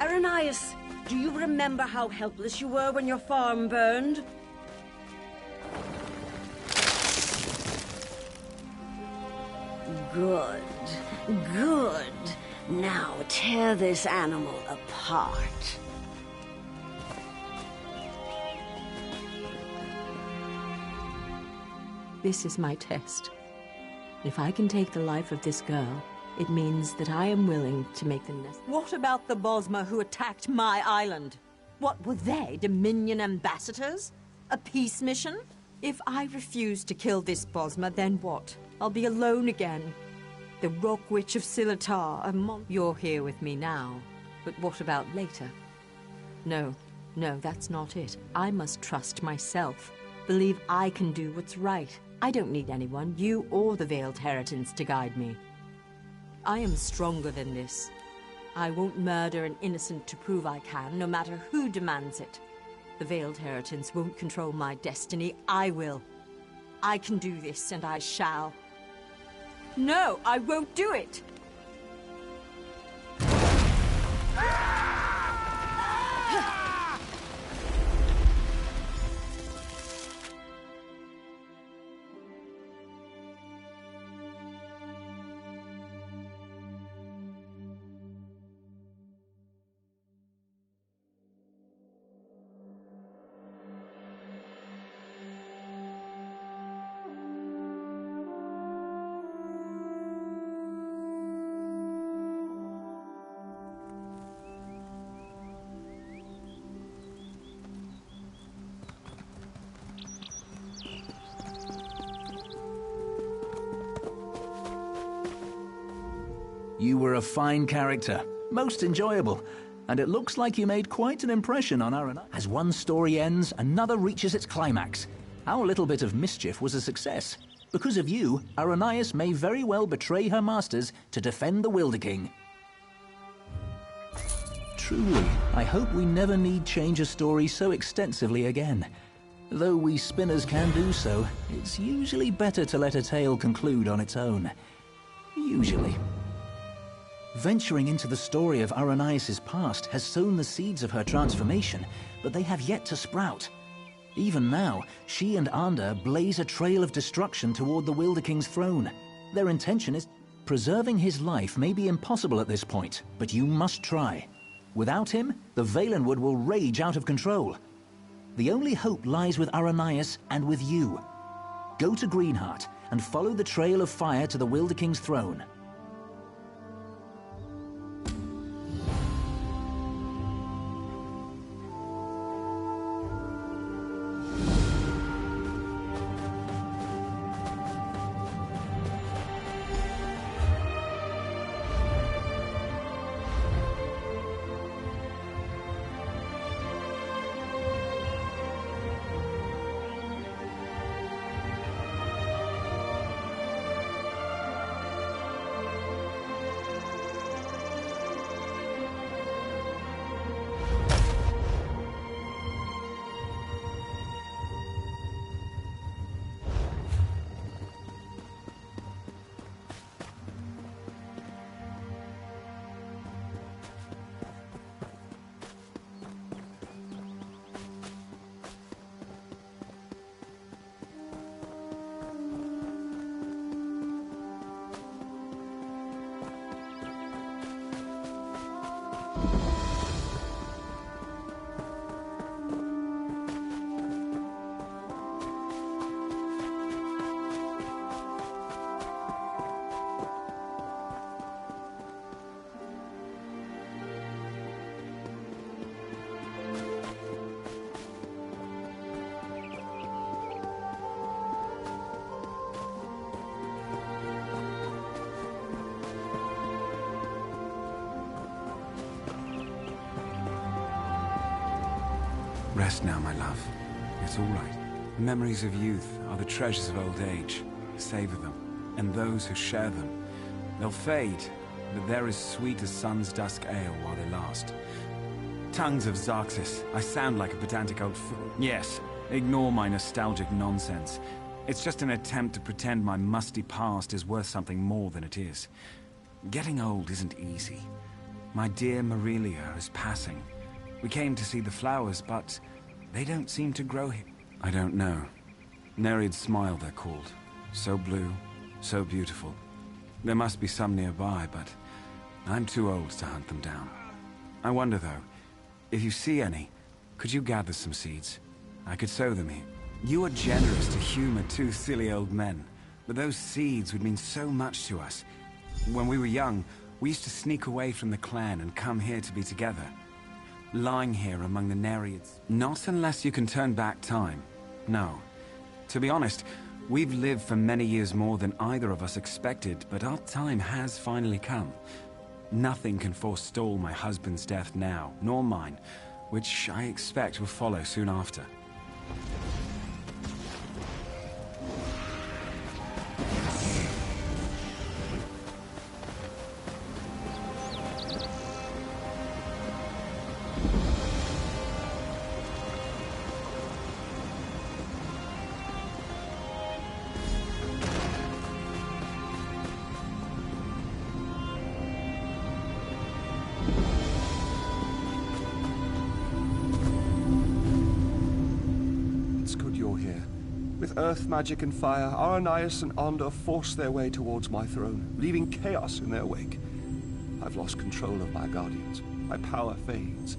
Arrhenius, do you remember how helpless you were when your farm burned? Good. Good. Now tear this animal apart. This is my test. If I can take the life of this girl, it means that I am willing to make the necessary. What about the Bosmer who attacked my island? What were they, Dominion ambassadors? A peace mission? If I refuse to kill this Bosmer, then what? I'll be alone again. The Rock Witch of Silitar, You're here with me now, but what about later? No, that's not it. I must trust myself. Believe I can do what's right. I don't need anyone, you or the Veiled Heritance, to guide me. I am stronger than this. I won't murder an innocent to prove I can, no matter who demands it. The Veiled Heritance won't control my destiny. I will. I can do this, and I shall. No, I won't do it! You were a fine character, most enjoyable, and it looks like you made quite an impression on Arrhenius. As one story ends, another reaches its climax. Our little bit of mischief was a success. Because of you, Arrhenius may very well betray her masters to defend the Wilderking. Truly, I hope we never need change a story so extensively again. Though we spinners can do so, it's usually better to let a tale conclude on its own. Usually. Venturing into the story of Arrhenius' past has sown the seeds of her transformation, but they have yet to sprout. Even now, she and Ander blaze a trail of destruction toward the Wilderking's throne. Their intention is... Preserving his life may be impossible at this point, but you must try. Without him, the Valenwood will rage out of control. The only hope lies with Arrhenius and with you. Go to Greenheart and follow the trail of fire to the Wilderking's throne. Rest now, my love. It's all right. The memories of youth are the treasures of old age. Savor them, and those who share them. They'll fade, but they're as sweet as sun's dusk ale while they last. Tongues of Xarxis, I sound like a pedantic old fool. Yes, ignore my nostalgic nonsense. It's just an attempt to pretend my musty past is worth something more than it is. Getting old isn't easy. My dear Marilia is passing. We came to see the flowers, but they don't seem to grow here. I don't know. Nereid's Smile, they're called. So blue, so beautiful. There must be some nearby, but I'm too old to hunt them down. I wonder, though, if you see any, could you gather some seeds? I could sow them here. You are generous to humor two silly old men, but those seeds would mean so much to us. When we were young, we used to sneak away from the clan and come here to be together. Lying here among the Nereids. Not unless you can turn back time. No. To be honest, we've lived for many years more than either of us expected, but our time has finally come. Nothing can forestall my husband's death now, nor mine, which I expect will follow soon after. Earth magic and fire, Arrhenius and Ander force their way towards my throne, leaving chaos in their wake. I've lost control of my guardians. My power fades.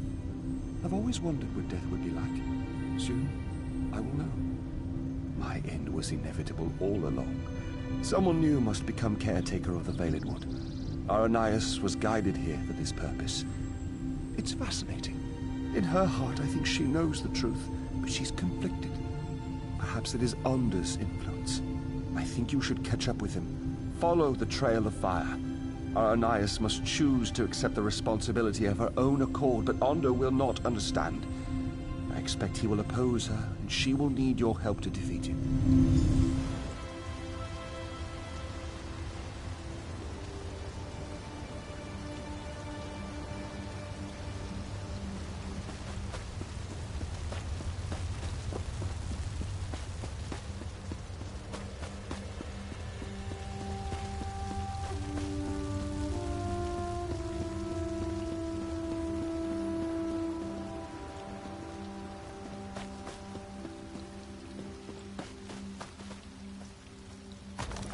I've always wondered what death would be like. Soon, I will know. My end was inevitable all along. Someone new must become caretaker of the Veiled Wood. Arrhenius was guided here for this purpose. It's fascinating. In her heart, I think she knows the truth, but she's conflicted. Perhaps it is Ander's influence. I think you should catch up with him. Follow the trail of fire. Arrhenius must choose to accept the responsibility of her own accord, but Ander will not understand. I expect he will oppose her, and she will need your help to defeat him.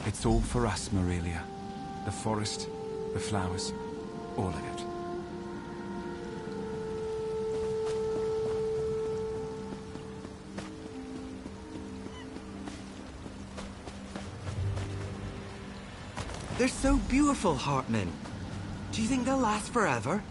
It's all for us, Marilia. The forest, the flowers, all of it. They're so beautiful, Hartman. Do you think they'll last forever?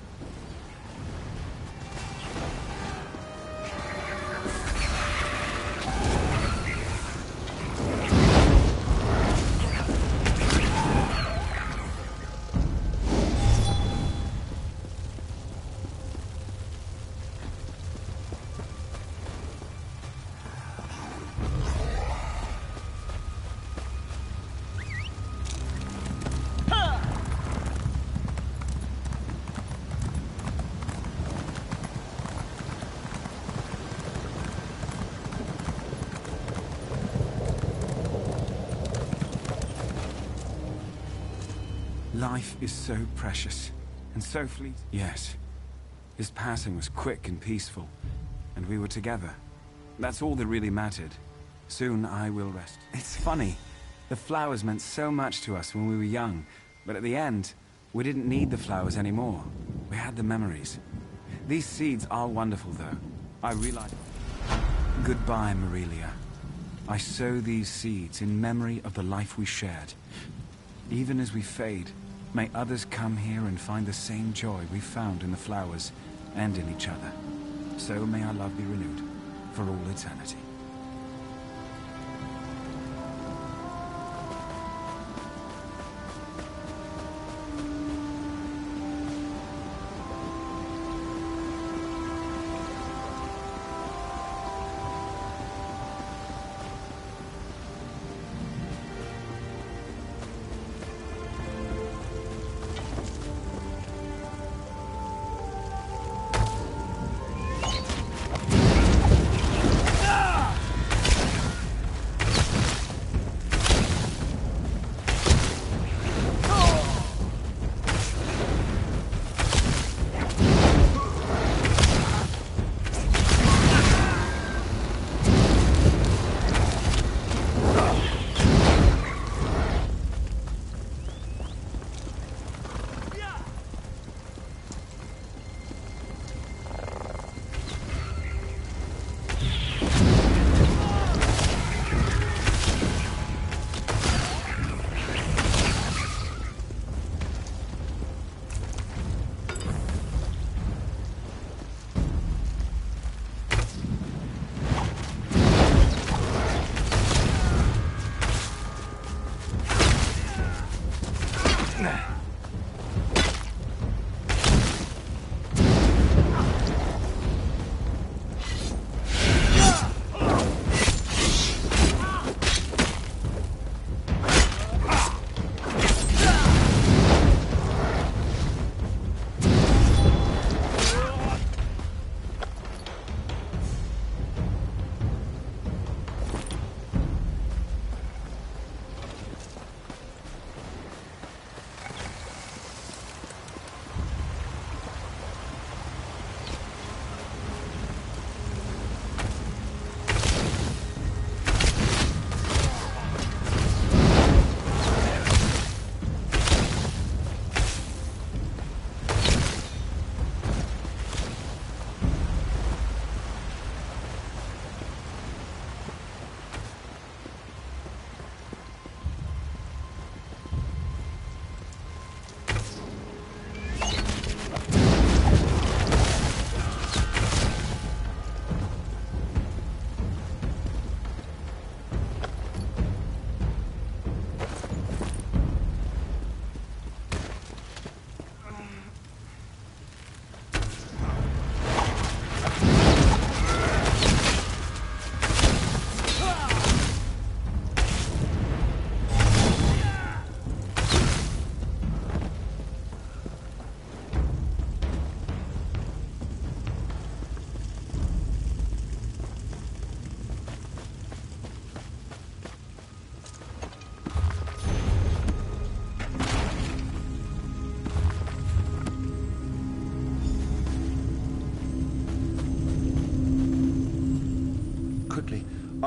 Life is so precious, and so fleet. Yes. His passing was quick and peaceful, and we were together. That's all that really mattered. Soon I will rest. It's funny. The flowers meant so much to us when we were young, but at the end, we didn't need the flowers anymore. We had the memories. These seeds are wonderful, though. I realize... Goodbye, Marilia. I sow these seeds in memory of the life we shared. Even as we fade, may others come here and find the same joy we found in the flowers and in each other. So may our love be renewed for all eternity.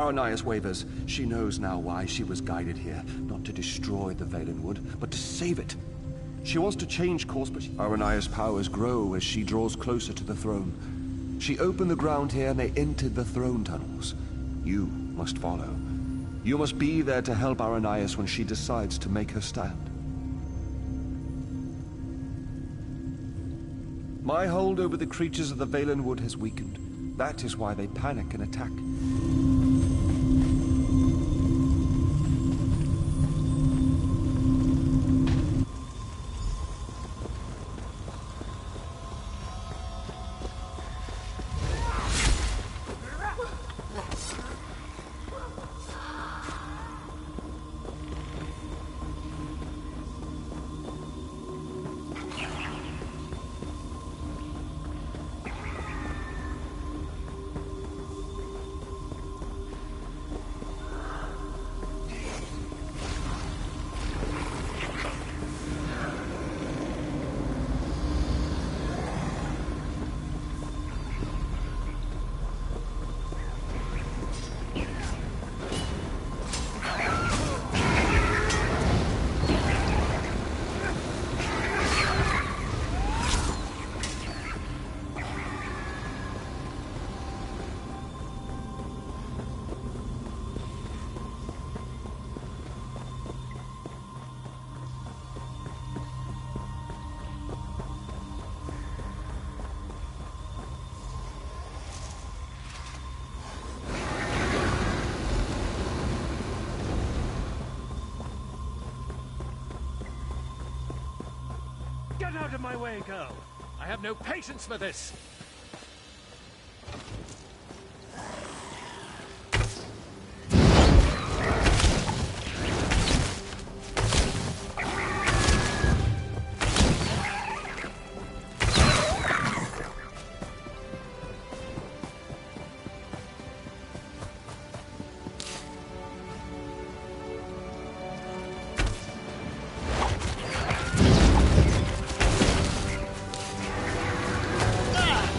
Arrhenius wavers. She knows now why she was guided here. Not to destroy the Valenwood, but to save it. She wants to change course, but Arrhenius' powers grow as she draws closer to the throne. She opened the ground here and they entered the throne tunnels. You must follow. You must be there to help Arrhenius when she decides to make her stand. My hold over the creatures of the Valenwood has weakened. That is why they panic and attack. Get out of my way, girl! I have no patience for this! Ah!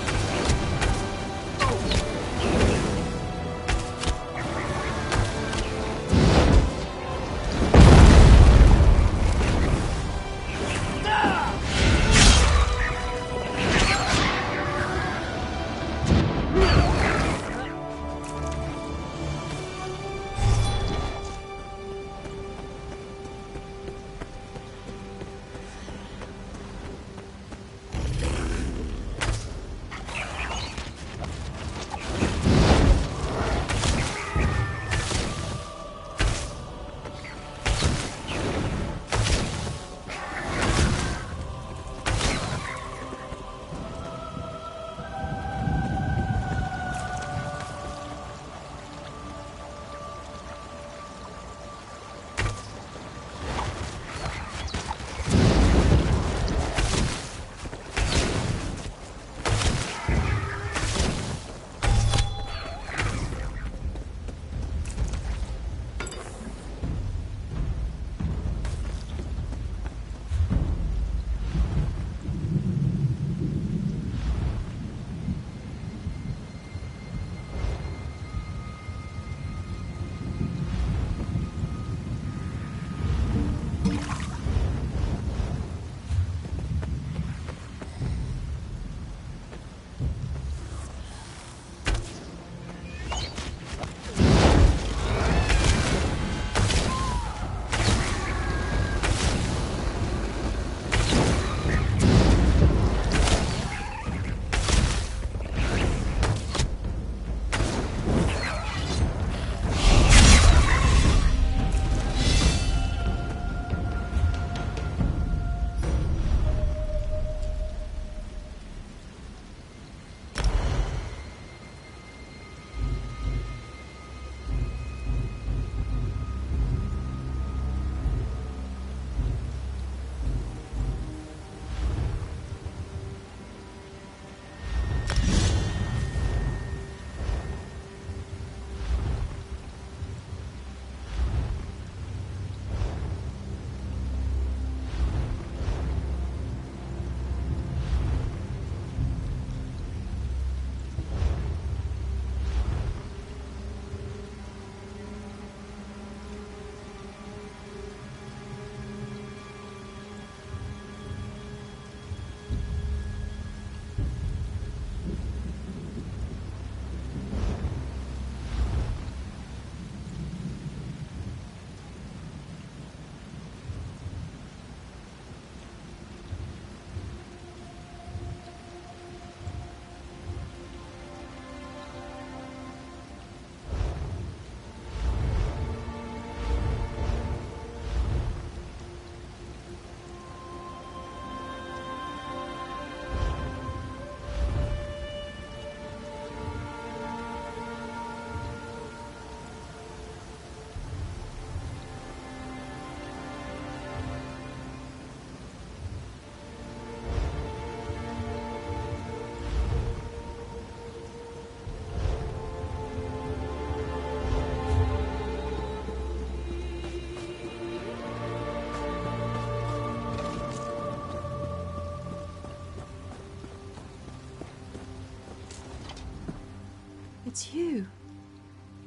It's you.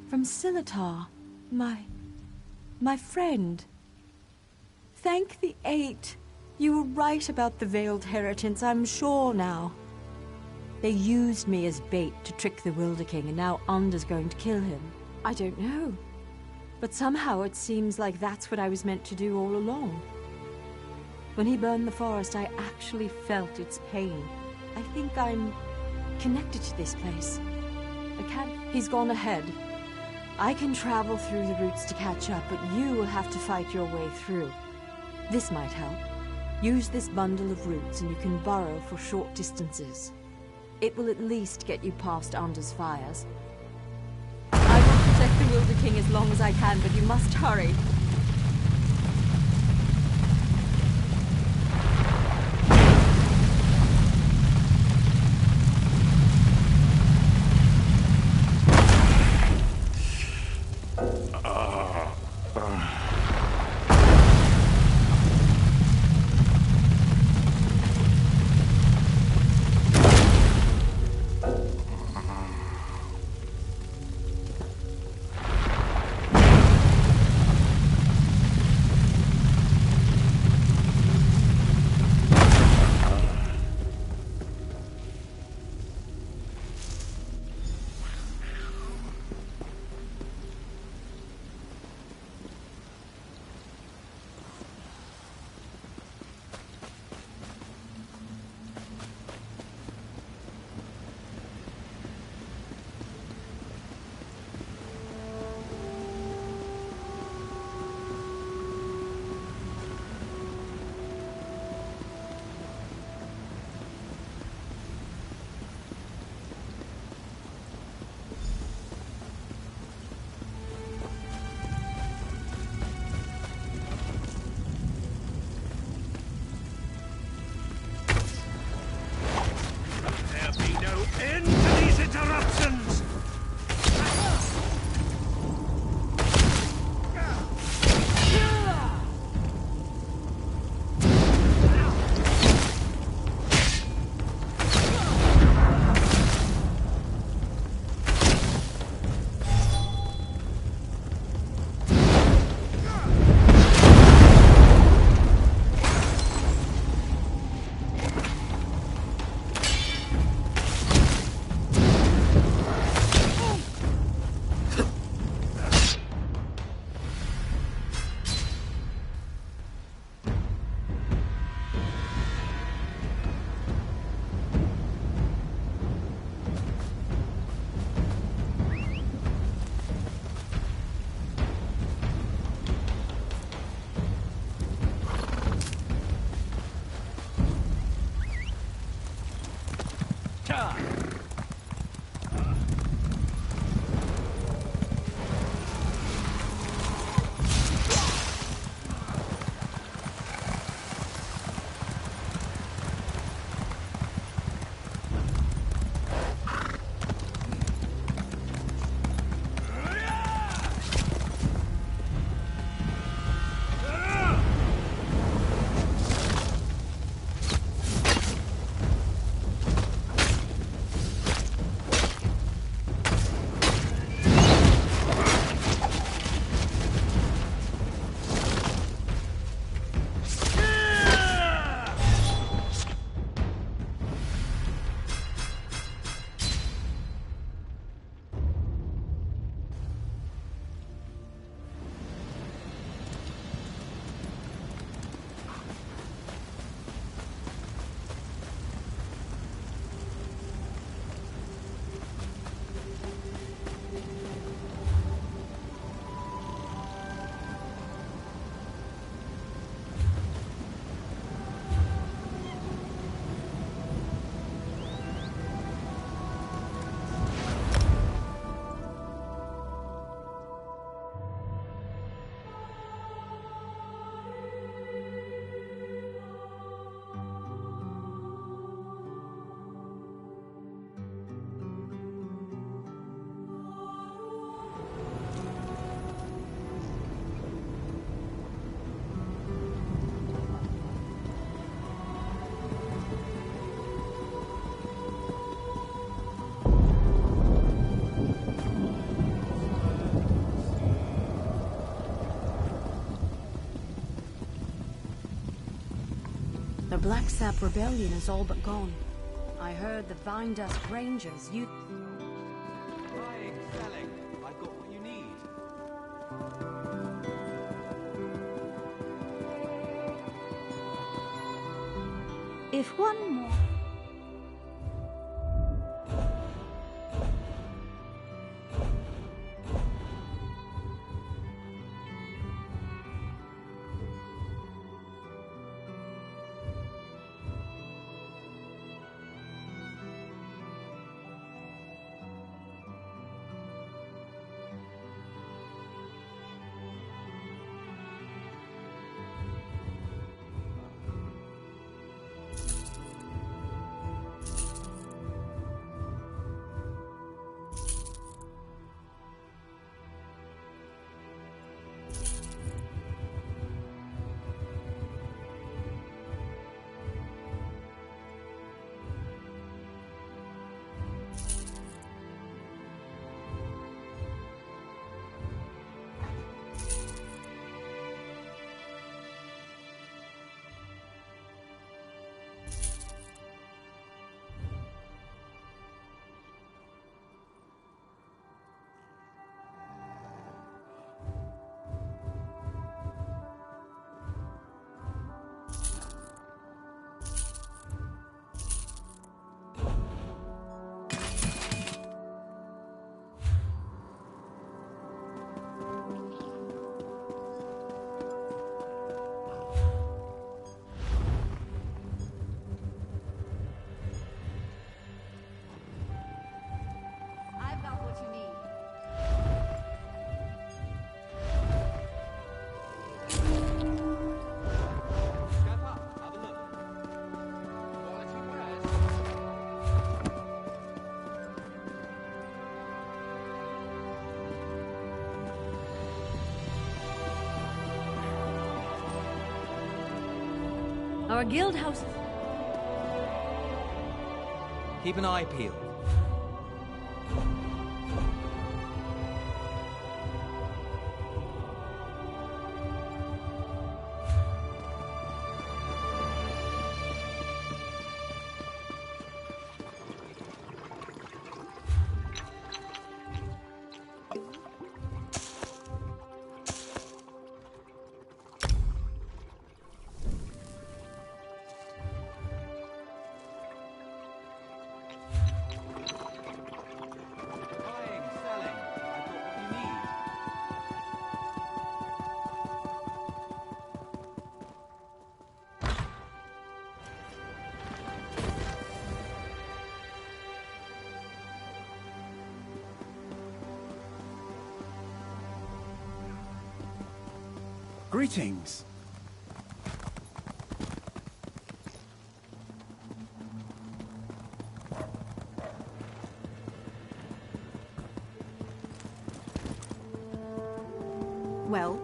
From Silitar. My friend. Thank the Eight. You were right about the Veiled Heritance, I'm sure now. They used me as bait to trick the Wilder King, and now Under's going to kill him. I don't know. But somehow it seems like that's what I was meant to do all along. When he burned the forest, I actually felt its pain. I think I'm connected to this place. I can't... He's gone ahead. I can travel through the roots to catch up, but you will have to fight your way through. This might help. Use this bundle of roots and you can burrow for short distances. It will at least get you past Under's fires. I will protect the Wilder King as long as I can, but you must hurry. The Black Sap Rebellion is all but gone. I heard the Vine Dust Rangers, Buying, selling. I've got what you need. If one more... Our guild house... Keep an eye peeled. Greetings. Well?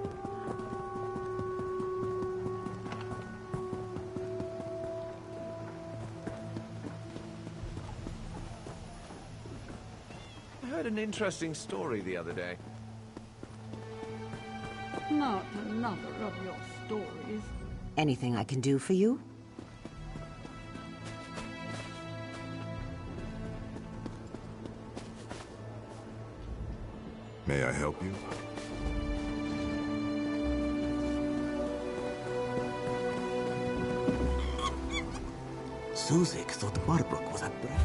I heard an interesting story the other day. Not another of your stories. Anything I can do for you? May I help you? Suzik thought Marbrook was at Brad.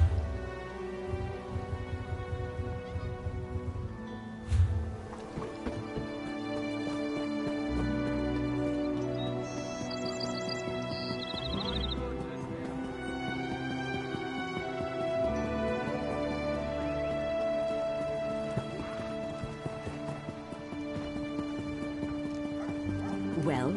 Well?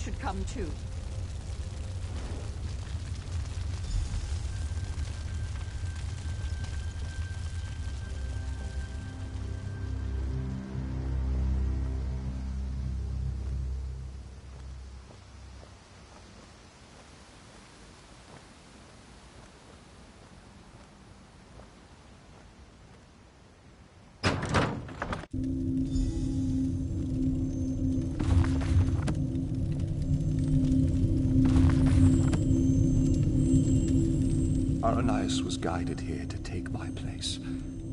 should come too. Aranias was guided here to take my place,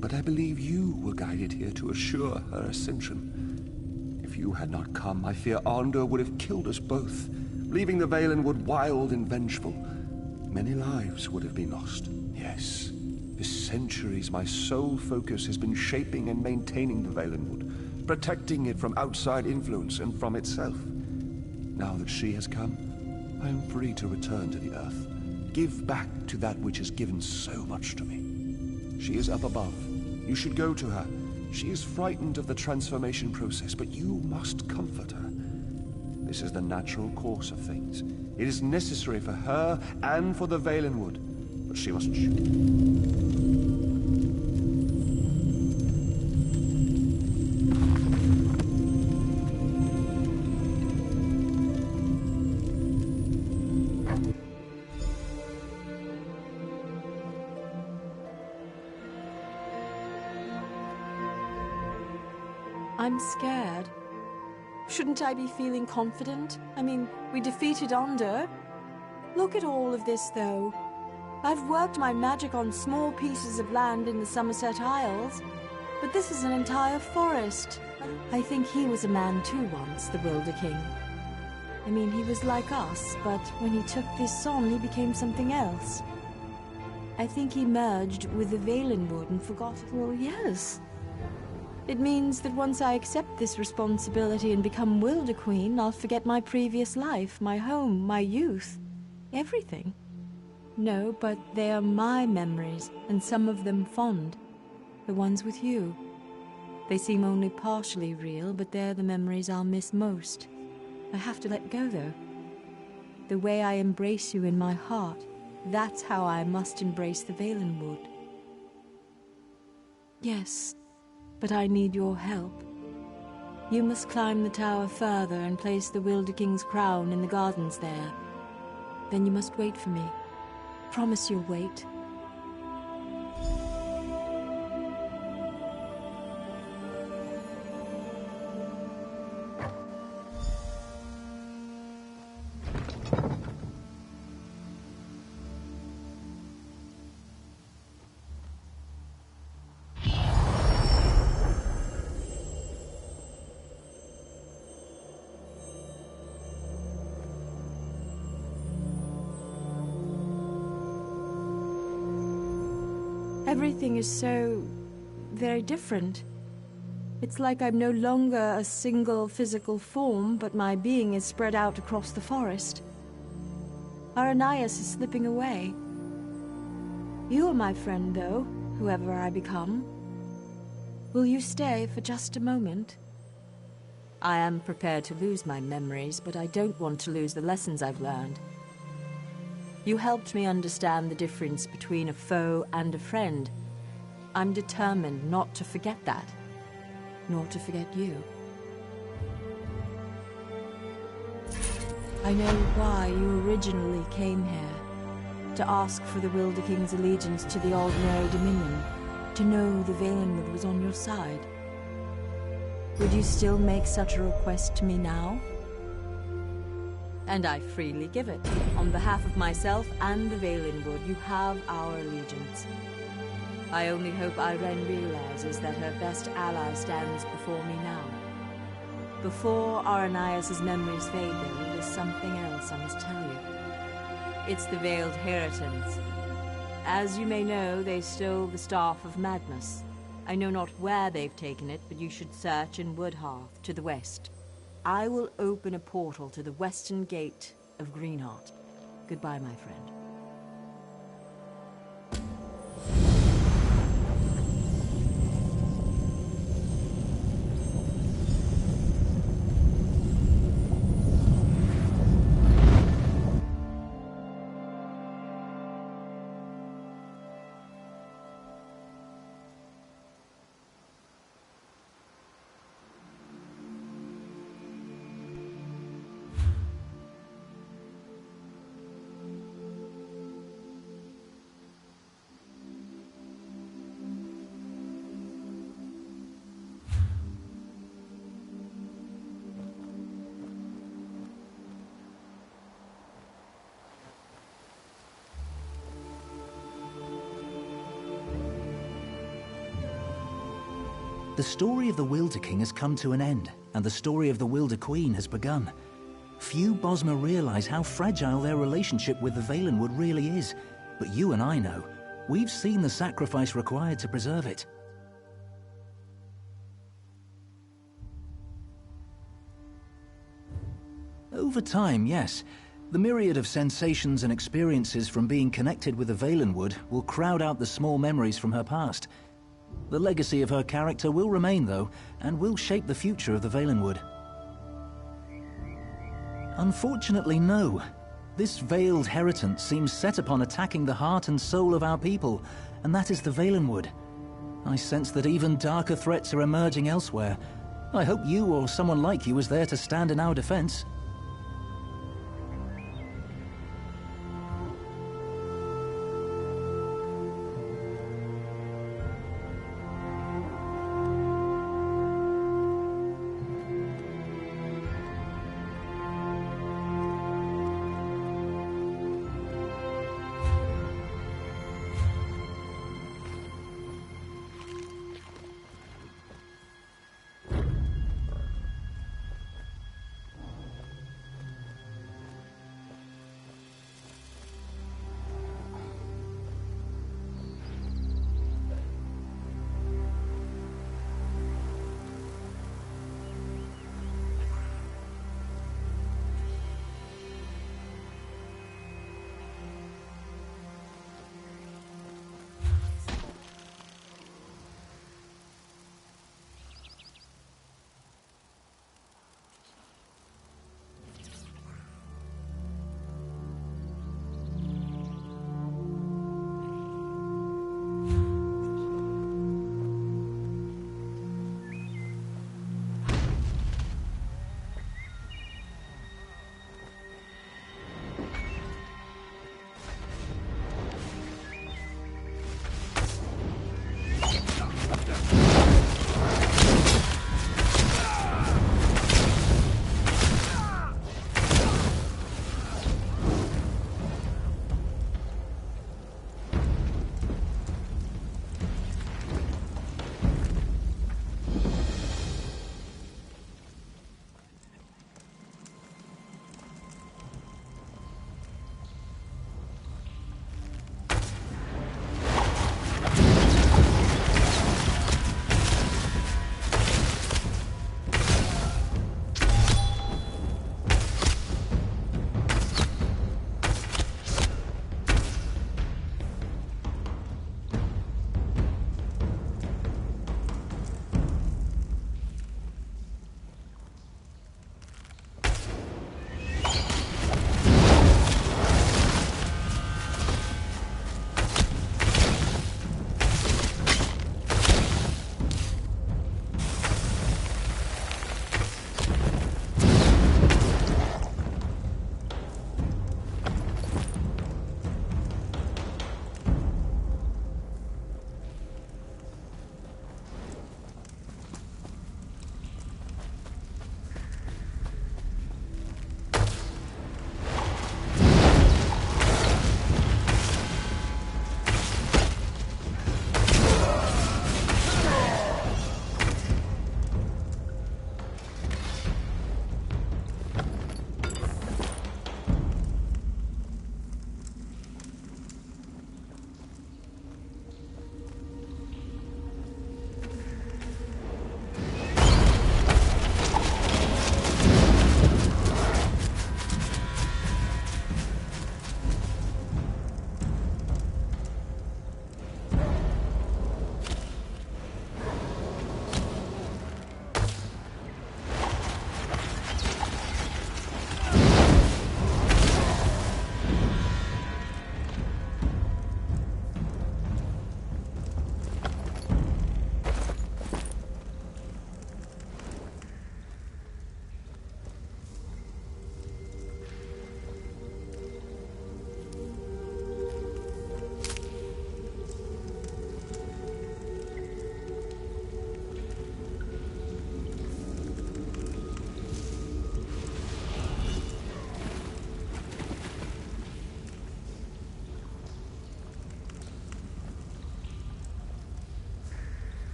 but I believe you were guided here to assure her ascension. If you had not come, I fear Arndr would have killed us both, leaving the Valenwood wild and vengeful. Many lives would have been lost. Yes, for centuries my sole focus has been shaping and maintaining the Valenwood, protecting it from outside influence and from itself. Now that she has come, I am free to return to the Earth. Give back to that which has given so much to me. She is up above. You should go to her. She is frightened of the transformation process, but you must comfort her. This is the natural course of things. It is necessary for her and for the Valenwood, but she must choose. I'm scared. Shouldn't I be feeling confident? I mean, we defeated Arndr. Look at all of this, though. I've worked my magic on small pieces of land in the Somerset Isles, but this is an entire forest. I think he was a man too once, the Wilder King. I mean, he was like us, but when he took this on, he became something else. I think he merged with the Valenwood and forgot it. Well, yes. It means that once I accept this responsibility and become Wilder Queen, I'll forget my previous life, my home, my youth. Everything. No, but they are my memories, and some of them fond. The ones with you. They seem only partially real, but they're the memories I'll miss most. I have to let go, though. The way I embrace you in my heart, that's how I must embrace the Valenwood. Yes. But I need your help. You must climb the tower further and place the Wilder King's crown in the gardens there. Then you must wait for me. Promise you'll wait. Everything is so very different. It's like I'm no longer a single physical form, but my being is spread out across the forest. Aranias is slipping away. You are my friend, though, whoever I become. Will you stay for just a moment? I am prepared to lose my memories, but I don't want to lose the lessons I've learned. You helped me understand the difference between a foe and a friend. I'm determined not to forget that, nor to forget you. I know why you originally came here, to ask for the Wilder King's allegiance to the Aldmeri Dominion, to know the Valenwood was on your side. Would you still make such a request to me now? And I freely give it. On behalf of myself and the Valenwood, you have our allegiance. I only hope Irene realizes that her best ally stands before me now. Before Aranias' memories fade, though, there's something else I must tell you. It's the Veiled Heritans. As you may know, they stole the Staff of Magnus. I know not where they've taken it, but you should search in Woodhearth, to the west. I will open a portal to the western gate of Greenheart. Goodbye, my friend. The story of the Wilder King has come to an end, and the story of the Wilder Queen has begun. Few Bosmer realize how fragile their relationship with the Valenwood really is, but you and I know. We've seen the sacrifice required to preserve it. Over time, yes. The myriad of sensations and experiences from being connected with the Valenwood will crowd out the small memories from her past. The legacy of her character will remain, though, and will shape the future of the Valenwood. Unfortunately, no. This veiled heritant seems set upon attacking the heart and soul of our people, and that is the Valenwood. I sense that even darker threats are emerging elsewhere. I hope you or someone like you is there to stand in our defense.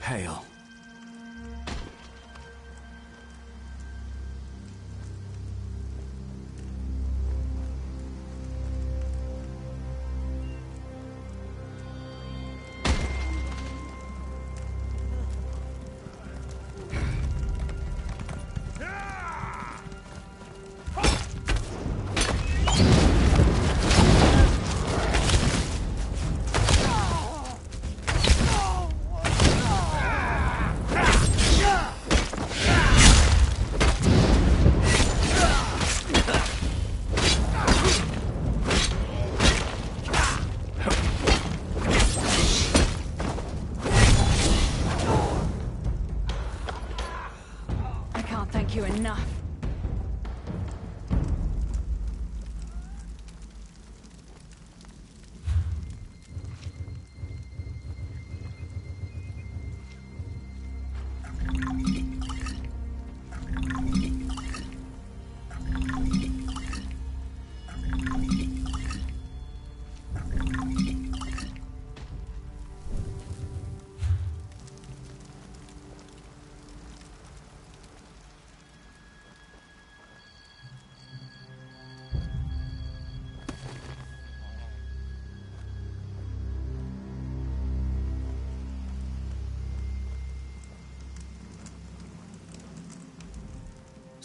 Hail. Enough.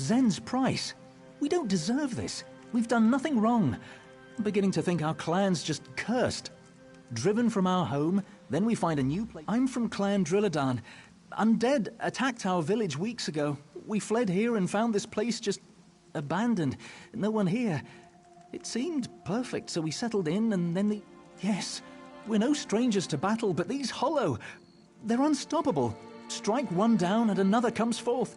Zen's price. We don't deserve this. We've done nothing wrong. I'm beginning to think our clan's just cursed. Driven from our home, then we find a new place. I'm from Clan Drilladan. Undead attacked our village weeks ago. We fled here and found this place just abandoned. No one here. It seemed perfect, so we settled in and then the... Yes, we're no strangers to battle, but these Hollow... They're unstoppable. Strike one down and another comes forth.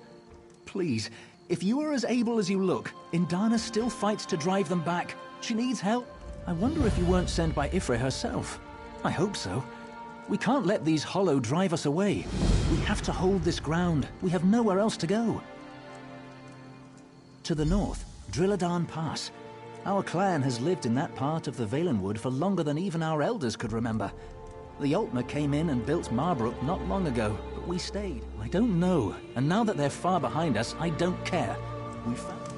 Please, if you are as able as you look, Indana still fights to drive them back. She needs help. I wonder if you weren't sent by Ifrit herself. I hope so. We can't let these Hollow drive us away. We have to hold this ground. We have nowhere else to go. To the north, Drilladan Pass. Our clan has lived in that part of the Valenwood for longer than even our elders could remember. The Altmer came in and built Marbrook not long ago, but we stayed. I don't know, and now that they're far behind us, I don't care. We found...